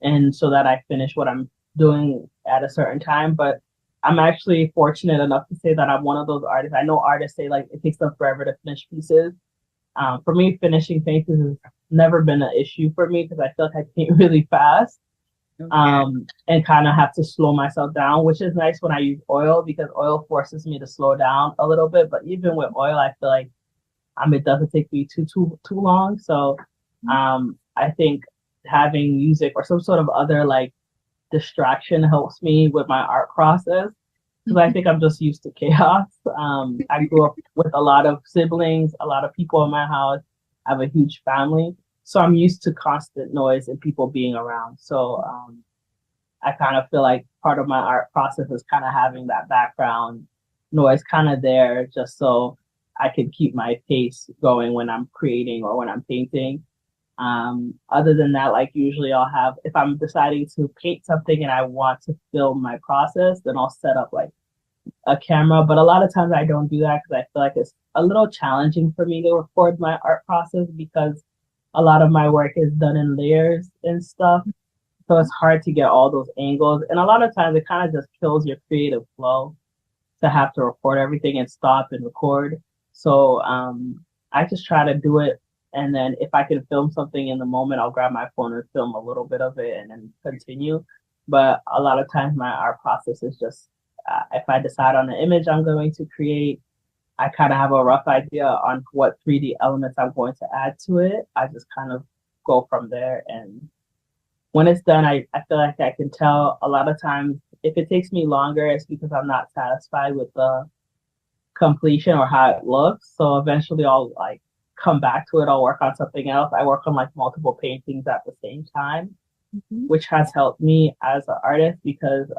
and so that I finish what I'm doing at a certain time. But I'm actually fortunate enough to say that I'm one of those artists. I know artists say like it takes them forever to finish pieces. For me, finishing pieces has never been an issue for me, because I feel like I paint really fast. And kind of have to slow myself down, which is nice when I use oil, because oil forces me to slow down a little bit. But even with oil, I feel like it doesn't take me too long. So I think having music or some sort of other like distraction helps me with my art process. because I think I'm just used to chaos. I grew up with a lot of siblings, a lot of people in my house. I have a huge family, so I'm used to constant noise and people being around. So I kind of feel like part of my art process is kind of having that background noise kind of there, just so I can keep my pace going when I'm creating or when I'm painting. Other than that, like usually I'll have, if I'm deciding to paint something and I want to film my process, then I'll set up like a camera. But a lot of times I don't do that because I feel like it's a little challenging for me to record my art process because a lot of my work is done in layers and stuff. So it's hard to get all those angles. And a lot of times it kind of just kills your creative flow to have to record everything and stop and record. So I just try to do it. And then if I can film something in the moment, I'll grab my phone and film a little bit of it and then continue. But a lot of times my art process is just, if I decide on the image I'm going to create, I kind of have a rough idea on what 3D elements I'm going to add to it. I just kind of go from there. And when it's done, I feel like I can tell a lot of times if it takes me longer, it's because I'm not satisfied with the completion or how it looks. So eventually I'll like come back to it. I'll work on something else. I work on like multiple paintings at the same time, which has helped me as an artist because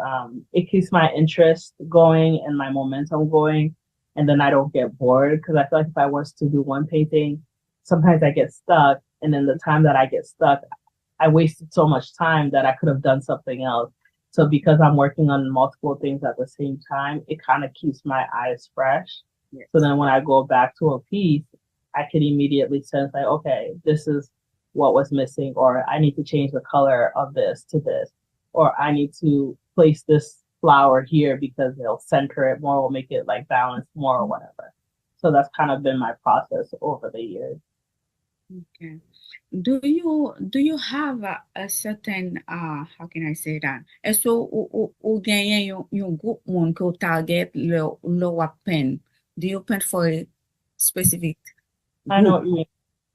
it keeps my interest going and my momentum going. And then I don't get bored because I feel like if I was to do one painting, sometimes I get stuck. And then the time that I get stuck, I wasted so much time that I could have done something else. So because I'm working on multiple things at the same time, it kind of keeps my eyes fresh. Yes. So then when I go back to a piece, I can immediately sense like, okay, this is what was missing, or I need to change the color of this to this, or I need to place this flower here because they'll center it more, will make it like balanced more or whatever. So that's kind of been my process over the years. Okay. Do you have a certain how can I say that? Est-ce ou gagne yon group moun ko target le wap pen? Do you pen for a specific group? I know what you mean.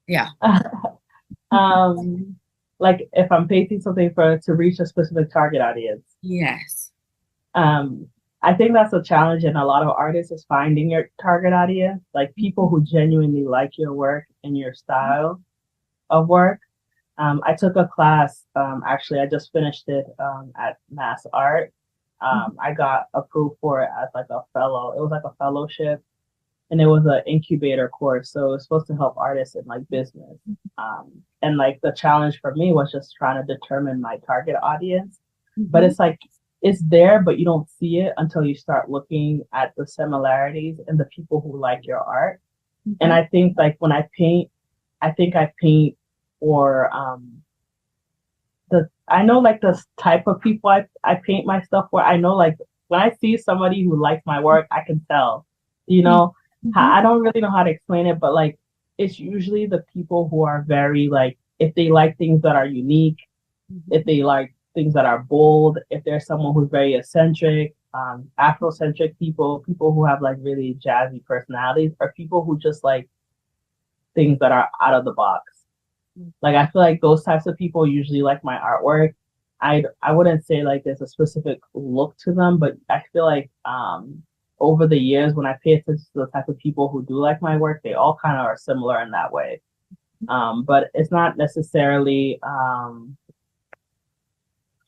Yeah. Like if I'm painting something to reach a specific target audience. Yes. I think that's a challenge in a lot of artists is finding your target audience, like people who genuinely like your work and your style of work. I took a class, actually, I just finished it at Mass Art. I got approved for it as like a fellow. It was like a fellowship, and it was an incubator course. So it was supposed to help artists in like business. And like the challenge for me was just trying to determine my target audience. But it's like, it's there, but you don't see it until you start looking at the similarities and the people who like your art. And I think like when I paint, I think I paint for I know like the type of people I paint my stuff for. I know like when I see somebody who likes my work, I can tell, you know. I don't really know how to explain it, but like it's usually the people who are very like, if they like things that are unique, if they like things that are bold, if there's someone who's very eccentric, Afrocentric people who have like really jazzy personalities, or people who just like things that are out of the box. Like I feel like those types of people usually like my artwork. I wouldn't say like there's a specific look to them, but I feel like over the years when I pay attention to the type of people who do like my work, they all kind of are similar in that way. But it's not necessarily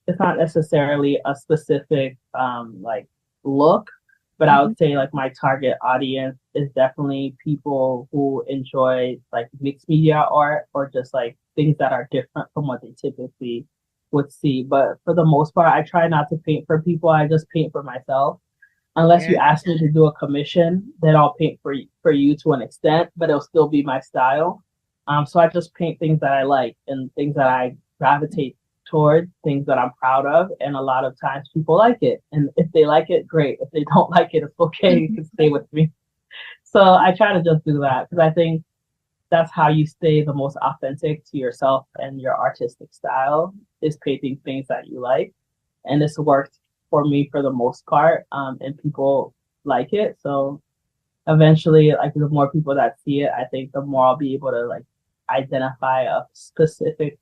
a specific like look, but I would say like my target audience is definitely people who enjoy like mixed media art or just like things that are different from what they typically would see. But for the most part, I try not to paint for people. I just paint for myself. Unless you ask me to do a commission, then I'll paint for you to an extent, but it'll still be my style. So I just paint things that I like and things that I gravitate toward, things that I'm proud of, and a lot of times people like it. And if they like it, great. If they don't like it, it's okay. You can stay with me. So I try to just do that because I think that's how you stay the most authentic to yourself and your artistic style, is painting things that you like. And it's worked for me for the most part, and people like it. So eventually, like the more people that see it, I think the more I'll be able to like identify a specific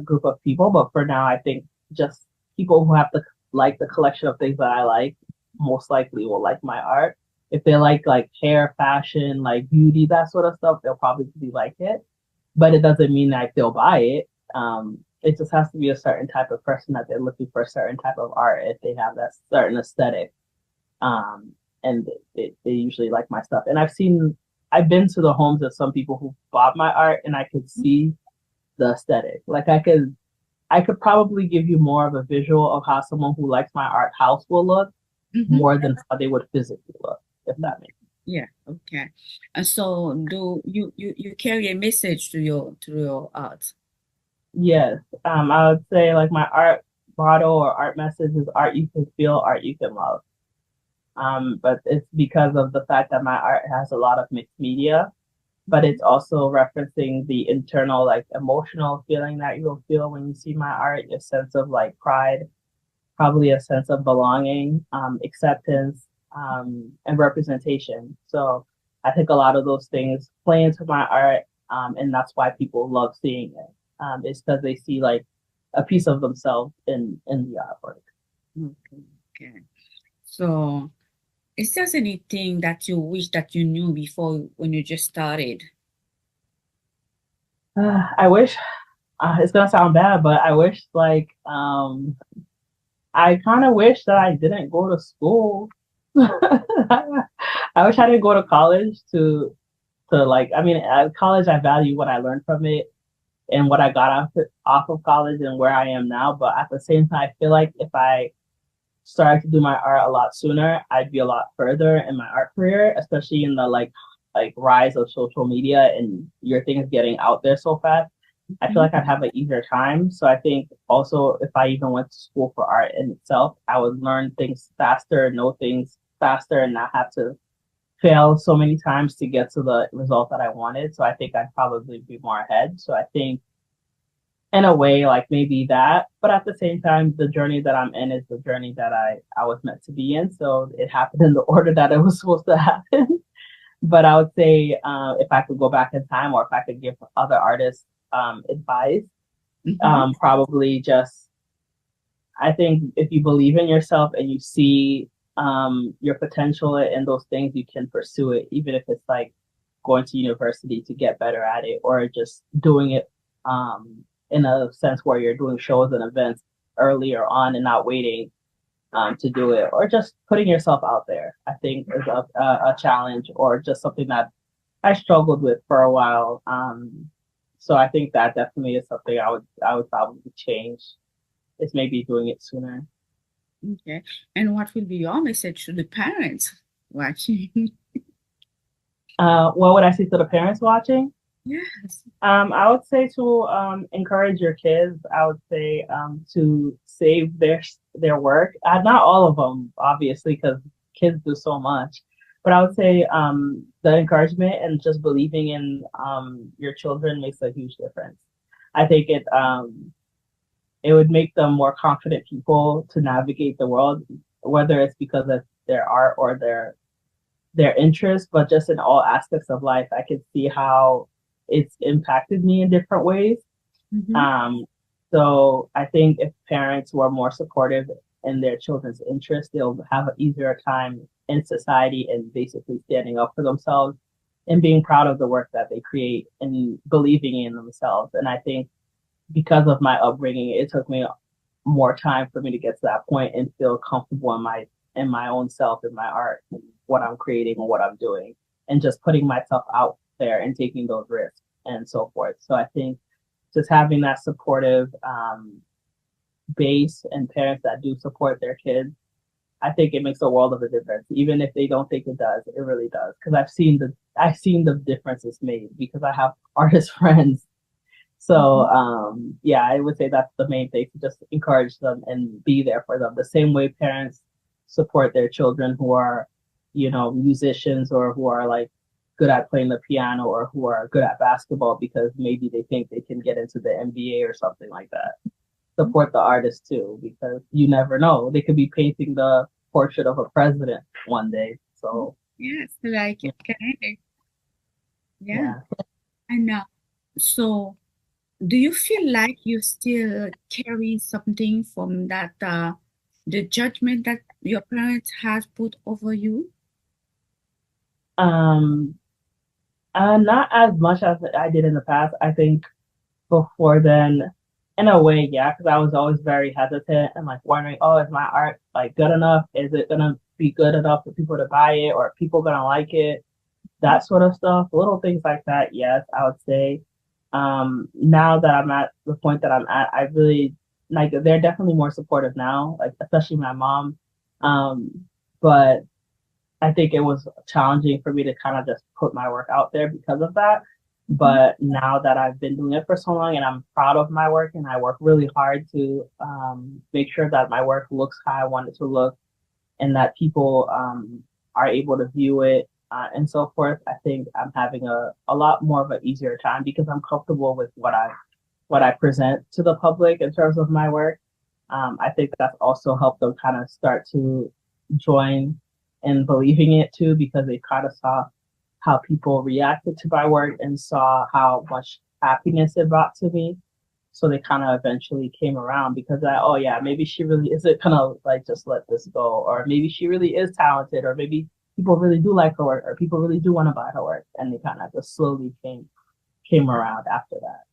group of people. But for now, I think just people who have to like the collection of things that I like most likely will like my art. If they like hair, fashion, like beauty, that sort of stuff, they'll probably like it. But it doesn't mean that they'll buy it. It just has to be a certain type of person that they're looking for a certain type of art if they have that certain aesthetic. And they usually like my stuff. And I've been to the homes of some people who bought my art, and I could see the aesthetic. Like I could probably give you more of a visual of how someone who likes my art house will look more than how they would physically look, if that makes sense. Yeah, okay. And so do you carry a message to your art? Yes. I would say like my art motto or art message is art you can feel, art you can love. But it's because of the fact that my art has a lot of mixed media, but it's also referencing the internal, like emotional feeling that you'll feel when you see my art, a sense of like pride, probably a sense of belonging, acceptance, and representation. So I think a lot of those things play into my art, and that's why people love seeing it. It's because they see like a piece of themselves in the artwork. Okay. So is there anything that you wish that you knew before when you just started? I wish, it's gonna sound bad, but I wish like I kind of wish that I didn't go to school. I wish I didn't go to college to like, I mean, at college I value what I learned from it and what I got off of college and where I am now. But at the same time, I feel like if I started to do my art a lot sooner, I'd be a lot further in my art career, especially in the like rise of social media and your thing is getting out there so fast. I feel like I'd have an easier time. So I think also if I even went to school for art in itself, I would learn things faster, know things faster, and not have to fail so many times to get to the result that I wanted. So I think I'd probably be more ahead. So I think in a way, like maybe that, but at the same time, the journey that I'm in is the journey that I was meant to be in. So it happened in the order that it was supposed to happen. But I would say if I could go back in time or if I could give other artists advice, probably just, I think if you believe in yourself and you see your potential in those things, you can pursue it, even if it's like going to university to get better at it or just doing it in a sense where you're doing shows and events earlier on and not waiting to do it, or just putting yourself out there, I think is a challenge or just something that I struggled with for a while. So I think that definitely is something I would probably change, is maybe doing it sooner. Okay. And what will be your message to the parents watching? What would I say to the parents watching? Yes. I would say to encourage your kids. I would say to save their work. Not all of them, obviously, because kids do so much. But I would say the encouragement and just believing in your children makes a huge difference. I think it would make them more confident people to navigate the world, whether it's because of their art or their interests, but just in all aspects of life. I could see how it's impacted me in different ways. So I think if parents were more supportive in their children's interests, they'll have an easier time in society and basically standing up for themselves and being proud of the work that they create and believing in themselves. And I think because of my upbringing, it took me more time for me to get to that point and feel comfortable in my own self, in my art, and what I'm creating and what I'm doing, and just putting myself out there and taking those risks and so forth. So I think just having that supportive base and parents that do support their kids, I think it makes a world of a difference. Even if they don't think it does, it really does. Because I've seen the difference it's made because I have artist friends. So yeah, I would say that's the main thing, to just encourage them and be there for them. The same way parents support their children who are, musicians or who are like good at playing the piano or who are good at basketball because maybe they think they can get into the NBA or something like that. Support the artist too, because you never know. They could be painting the portrait of a president one day. So yes, like okay. yeah. And so do you feel like you still carry something from that the judgment that your parents had put over you? Not as much as I did in the past. I think before then, in a way, yeah, because I was always very hesitant and like wondering, oh, is my art like good enough? Is it gonna be good enough for people to buy it, or are people gonna like it? That sort of stuff, little things like that. Yes, I would say. Now that I'm at the point that I'm at, I really like. They're definitely more supportive now, like especially my mom. But I think it was challenging for me to kind of just put my work out there because of that. But now that I've been doing it for so long and I'm proud of my work and I work really hard to make sure that my work looks how I want it to look and that people are able to view it and so forth, I think I'm having a lot more of an easier time because I'm comfortable with what I present to the public in terms of my work. I think that's also helped them kind of start to join in believing it too because they kind of saw how people reacted to my work and saw how much happiness it brought to me. So they kind of eventually came around because oh yeah, maybe she really isn't gonna like just let this go, or maybe she really is talented, or maybe people really do like her work, or people really do want to buy her work, and they kind of just slowly came around after that.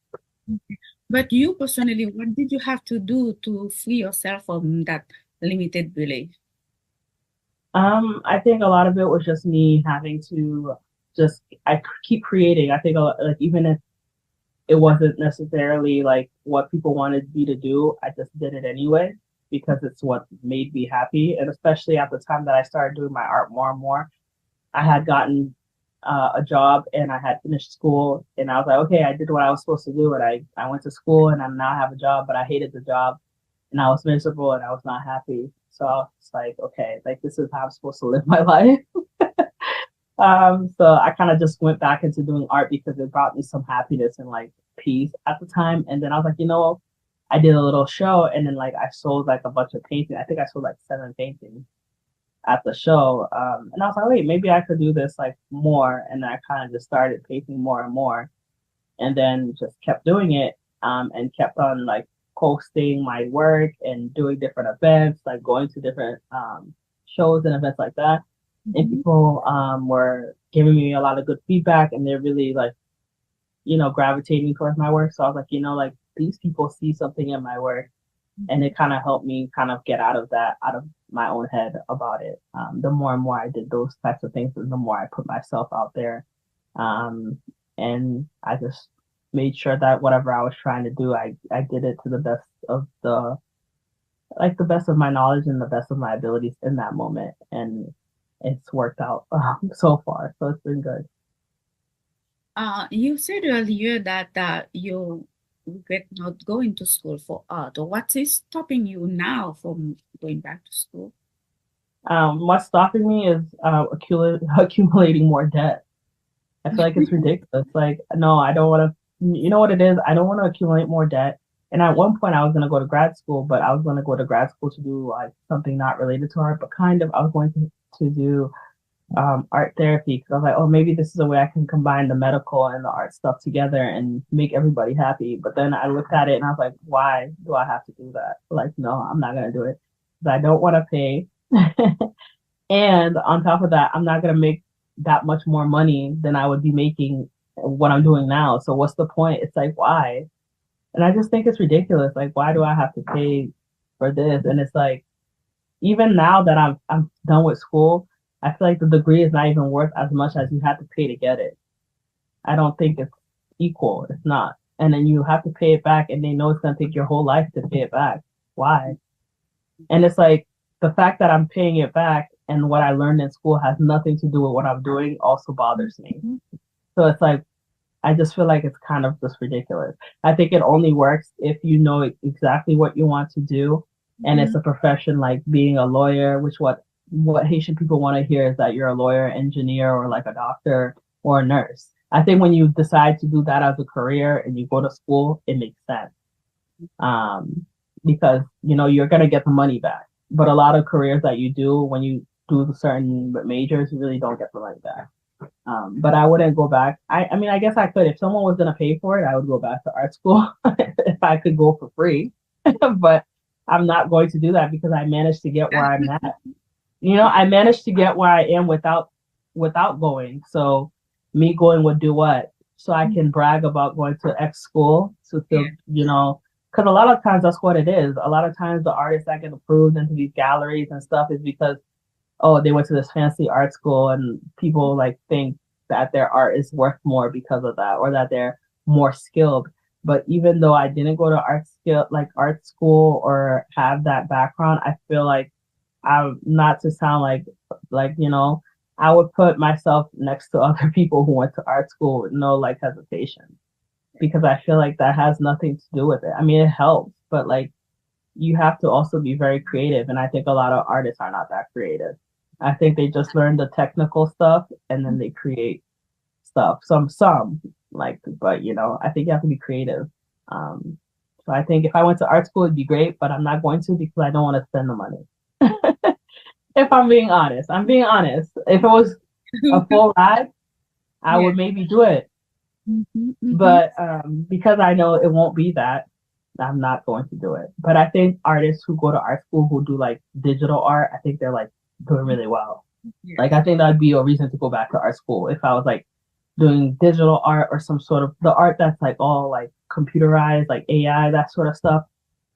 Okay. But you personally, what did you have to do to free yourself from that limited belief? I think a lot of it was just me having to I keep creating. I think like even if it wasn't necessarily like what people wanted me to do, I just did it anyway because it's what made me happy. And especially at the time that I started doing my art more and more, I had gotten a job and I had finished school and I was like, okay, I did what I was supposed to do. And I went to school and I now have a job, but I hated the job and I was miserable and I was not happy. So it's like, okay, like this is how I'm supposed to live my life. So I kind of just went back into doing art because it brought me some happiness and like peace at the time. And then I was like, I did a little show and then like I sold like a bunch of paintings. I think I sold like 7 paintings at the show. And I was like, wait, maybe I could do this like more. And then I kind of just started painting more and more and then just kept doing it and kept on like posting my work and doing different events, like going to different shows and events like that. And people were giving me a lot of good feedback and they're really like, gravitating towards my work. So I was like, like these people see something in my work and it kind of helped me kind of get out of my own head about it. The more and more I did those types of things, the more I put myself out there. And I just made sure that whatever I was trying to do, I did it to the best of the best of my knowledge and the best of my abilities in that moment. And it's worked out so far. So it's been good. You said earlier that you regret not going to school for art. What is stopping you now from going back to school? What's stopping me is accumulating more debt. I feel like it's ridiculous. Like, no, I don't want to. You know what it is? I don't want to accumulate more debt. And at one point, I was going to go to grad school, but I was going to go to grad school to do like something not related to art, but kind of I was going to do art therapy because I was like, oh, maybe this is a way I can combine the medical and the art stuff together and make everybody happy. But then I looked at it and I was like, why do I have to do that? Like, no, I'm not going to do it because I don't want to pay. And on top of that, I'm not going to make that much more money than I would be making what I'm doing now. So what's the point? It's like, why? And I just think it's ridiculous. Like, why do I have to pay for this? And it's like, even now that I'm done with school, I feel like the degree is not even worth as much as you have to pay to get it. I don't think it's equal. It's not. And then you have to pay it back and they know it's going to take your whole life to pay it back. Why? And it's like the fact that I'm paying it back and what I learned in school has nothing to do with what I'm doing also bothers me. So it's like, I just feel like it's kind of just ridiculous. I think it only works if you know exactly what you want to do. And it's a profession like being a lawyer, which what Haitian people want to hear is that you're a lawyer, engineer, or like a doctor or a nurse. I think when you decide to do that as a career and you go to school, it makes sense. Because, you're going to get the money back. But a lot of careers that you do, when you do certain majors, you really don't get the money back. But I wouldn't go back. I mean, I guess I could. If someone was going to pay for it, I would go back to art school if I could go for free. But I'm not going to do that because I managed to get where I'm at. I managed to get where I am without going. So me going would do what? So I can brag about going to X school to feel, because a lot of times that's what it is. A lot of times the artists that get approved into these galleries and stuff is because, oh, they went to this fancy art school and people like think that their art is worth more because of that, or that they're more skilled. But even though I didn't go to art school or have that background, I feel like I'm not to sound like I would put myself next to other people who went to art school with no like hesitation, because I feel like that has nothing to do with it. I mean, it helps, but like you have to also be very creative, and I think a lot of artists are not that creative. I think they just learn the technical stuff and then they create stuff. Some like, but I think you have to be creative. So I think if I went to art school, it'd be great, but I'm not going to because I don't want to spend the money. If I'm being honest, If it was a full ride, I would maybe do it. But because I know it won't be that, I'm not going to do it. But I think artists who go to art school who do like digital art, I think they're like doing really well. Like I think that'd be a reason to go back to art school if I was like doing digital art or some sort of the art that's like all like computerized, like AI, that sort of stuff.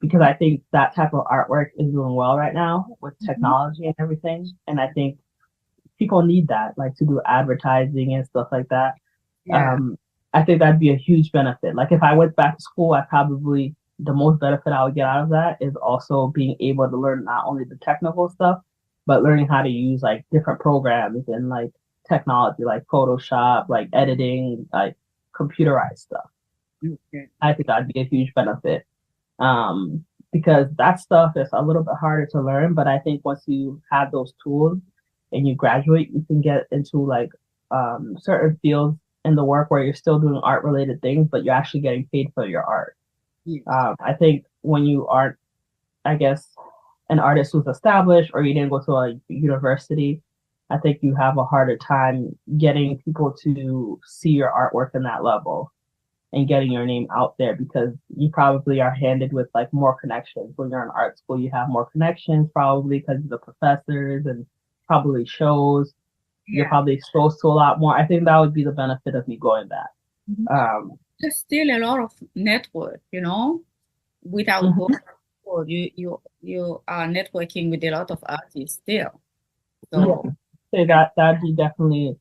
Because I think that type of artwork is doing well right now with technology and everything. And I think people need that, like to do advertising and stuff like that. I think that'd be a huge benefit. Like if I went back to school, the most benefit I would get out of that is also being able to learn not only the technical stuff, but learning how to use like different programs and like technology, like Photoshop, like editing, like computerized stuff. I think that'd be a huge benefit. Because that stuff is a little bit harder to learn, but I think once you have those tools and you graduate, you can get into like certain fields in the work where you're still doing art related things, but you're actually getting paid for your art. I think when you are, I guess, an artist who's established or you didn't go to a university, I think you have a harder time getting people to see your artwork in that level and getting your name out there, because you probably are handed with like more connections. When you're in art school, you have more connections probably because of the professors and probably shows. You're probably exposed to a lot more. I think that would be the benefit of me going back. There's still a lot of network, without going to school, you are networking with a lot of artists still. So that'd be definitely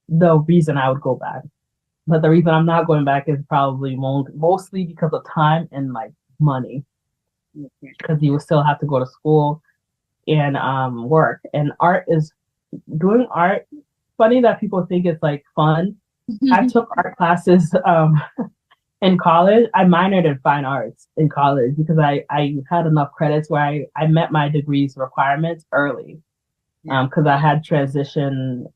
the reason I would go back. But the reason I'm not going back is probably mostly because of time and like money, because you will still have to go to school and work. And doing art. Funny that people think it's like fun. I took art classes in college. I minored in fine arts in college because I had enough credits where I met my degree's requirements early. Because I had transition.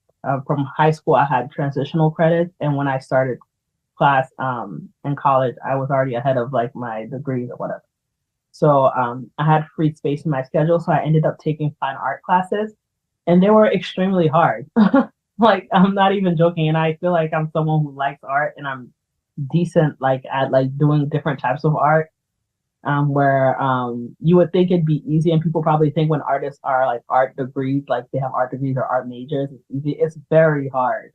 From high school, I had transitional credits, and when I started class in college, I was already ahead of like my degrees or whatever. So I had free space in my schedule, so I ended up taking fine art classes, and they were extremely hard. Like I'm not even joking, and I feel like I'm someone who likes art, and I'm decent like at like doing different types of art. Where you would think it'd be easy, and people probably think when artists are like art degrees, like they have art degrees or art majors, it's easy. It's very hard.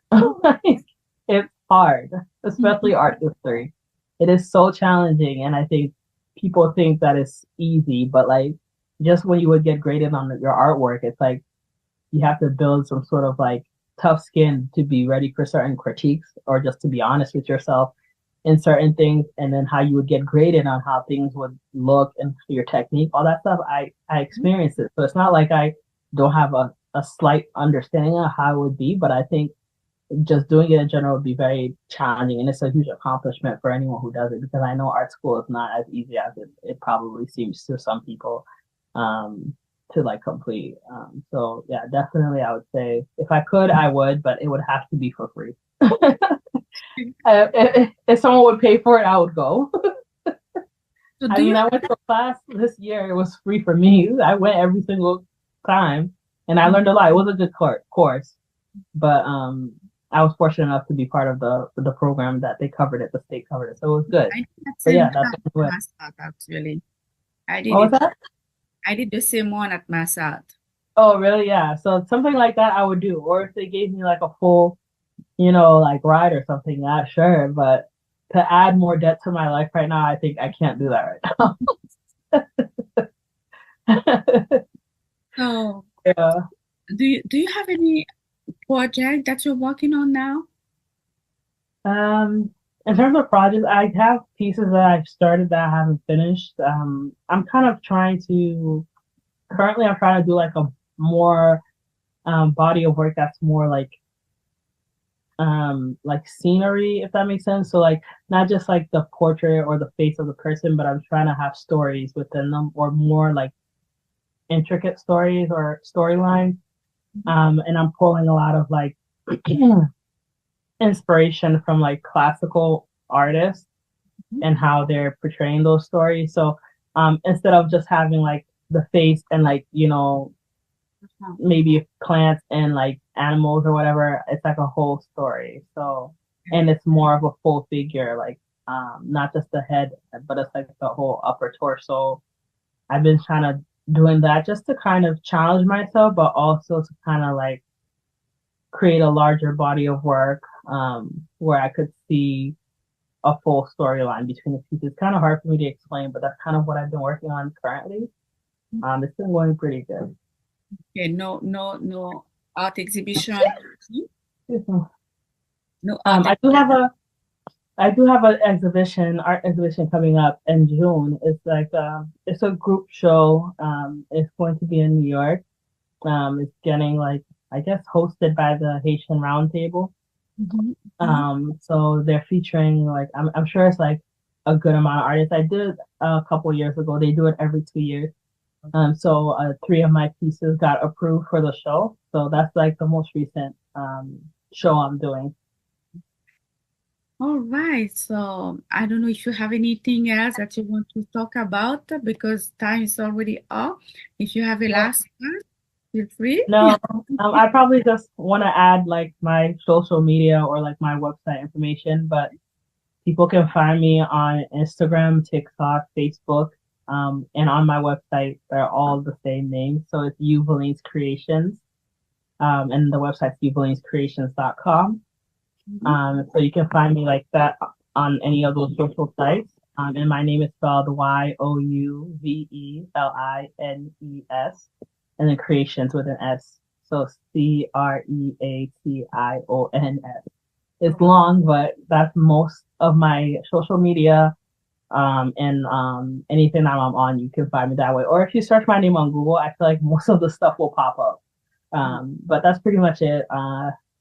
It's hard, especially art history. It is so challenging, and I think people think that it's easy, but like just when you would get graded on your artwork, it's like you have to build some sort of like tough skin to be ready for certain critiques, or just to be honest with yourself in certain things, and then how you would get graded on how things would look and your technique, all that stuff. I experienced it. So it's not like I don't have a slight understanding of how it would be, but I think just doing it in general would be very challenging, and it's a huge accomplishment for anyone who does it, because I know art school is not as easy as it probably seems to some people to like complete. So yeah, definitely I would say if I could, I would, but it would have to be for free. If someone would pay for it, I would go. I went to a class this year. It was free for me. I went every single time, and I learned a lot. It was a good course, but I was fortunate enough to be part of the program that they covered it. The state covered it, so it was good. I think that's so yeah, that's actually. I did What was it. that? I did the same one at Massad. Oh, really? Yeah. So something like that I would do. Or if they gave me like a full, like ride or something, yeah, sure. But to add more debt to my life right now, I think I can't do that right now. So, Yeah. do you have any project that you're working on now? In terms of projects, I have pieces that I've started that I haven't finished. I'm kind of currently I'm trying to do like a more body of work that's more like scenery, if that makes sense. So like not just like the portrait or the face of the person, but I'm trying to have stories within them or more like intricate stories or storylines. And I'm pulling a lot of like inspiration from like classical artists and how they're portraying those stories. So instead of just having like the face and like, maybe plants and like animals or whatever, it's like a whole story. So, and it's more of a full figure, like not just the head, but it's like the whole upper torso. I've been kind of doing that just to kind of challenge myself, but also to kind of like create a larger body of work where I could see a full storyline between the pieces. It's kind of hard for me to explain, but that's kind of what I've been working on currently. It's been going pretty good. Okay, no art exhibition. No art. I do have an art exhibition coming up in June. It's like it's a group show. It's going to be in New York. It's getting like I guess hosted by the Haitian Roundtable. So they're featuring like I'm sure it's like a good amount of artists. I did it a couple years ago. They do it every 2 years. So 3 of my pieces got approved for the show. So that's like the most recent show I'm doing. All right. So I don't know if you have anything else that you want to talk about because time is already up. If you have a last one, feel free. No, I probably just want to add like my social media or like my website information, but people can find me on Instagram, TikTok, Facebook. And on my website, they're all the same name. So it's Youveline's Creations. And the website's youvelinescreations.com. So you can find me like that on any of those social sites. And my name is spelled Youvelines, and then Creations with an S. So Creations. It's long, but that's most of my social media. And anything that I'm on, you can find me that way. Or if you search my name on Google, I feel like most of the stuff will pop up. But that's pretty much it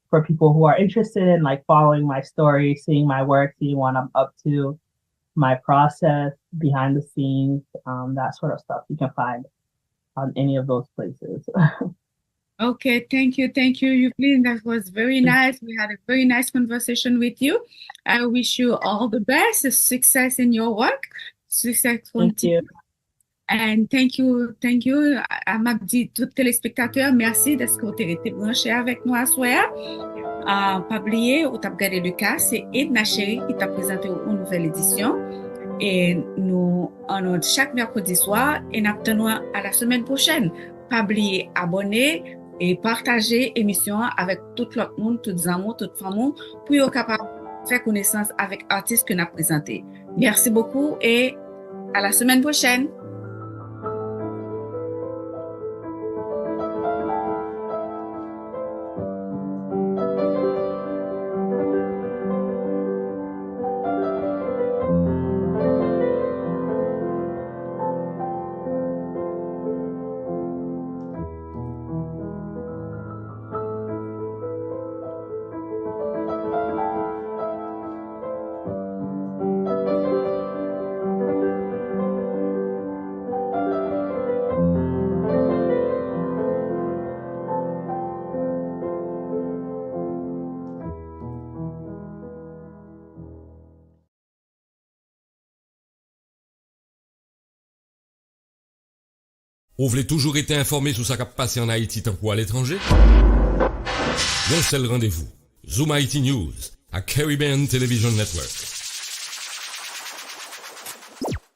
for people who are interested in like following my story, seeing my work, seeing what I'm up to, my process, behind the scenes, that sort of stuff you can find on any of those places. Okay, thank you, Youveline. That was very nice. We had a very nice conversation with you. I wish you all the best, success in your work, success continue. And thank you. À m'a dit tout téléspectateurs, merci d'être été branché avec nous à soir. Pas oublier, ou t'as regardé le cas, c'est Edna Chéry qui t'a présenté une nouvelle édition. Et nous, chaque mercredi soir, et nous attendons à la semaine prochaine. Pas oublier, abonner et partager l'émission avec tout le monde, toutes les amours, toutes les femmes, pour être capable de faire connaissance avec l'artiste que nous avons présenté. Merci beaucoup et à la semaine prochaine. Vous voulez toujours été informé sur ce qui a passé en Haïti tant qu'à l'étranger? Un seul rendez-vous. Zoom Haïti News à Caribbean Television Network.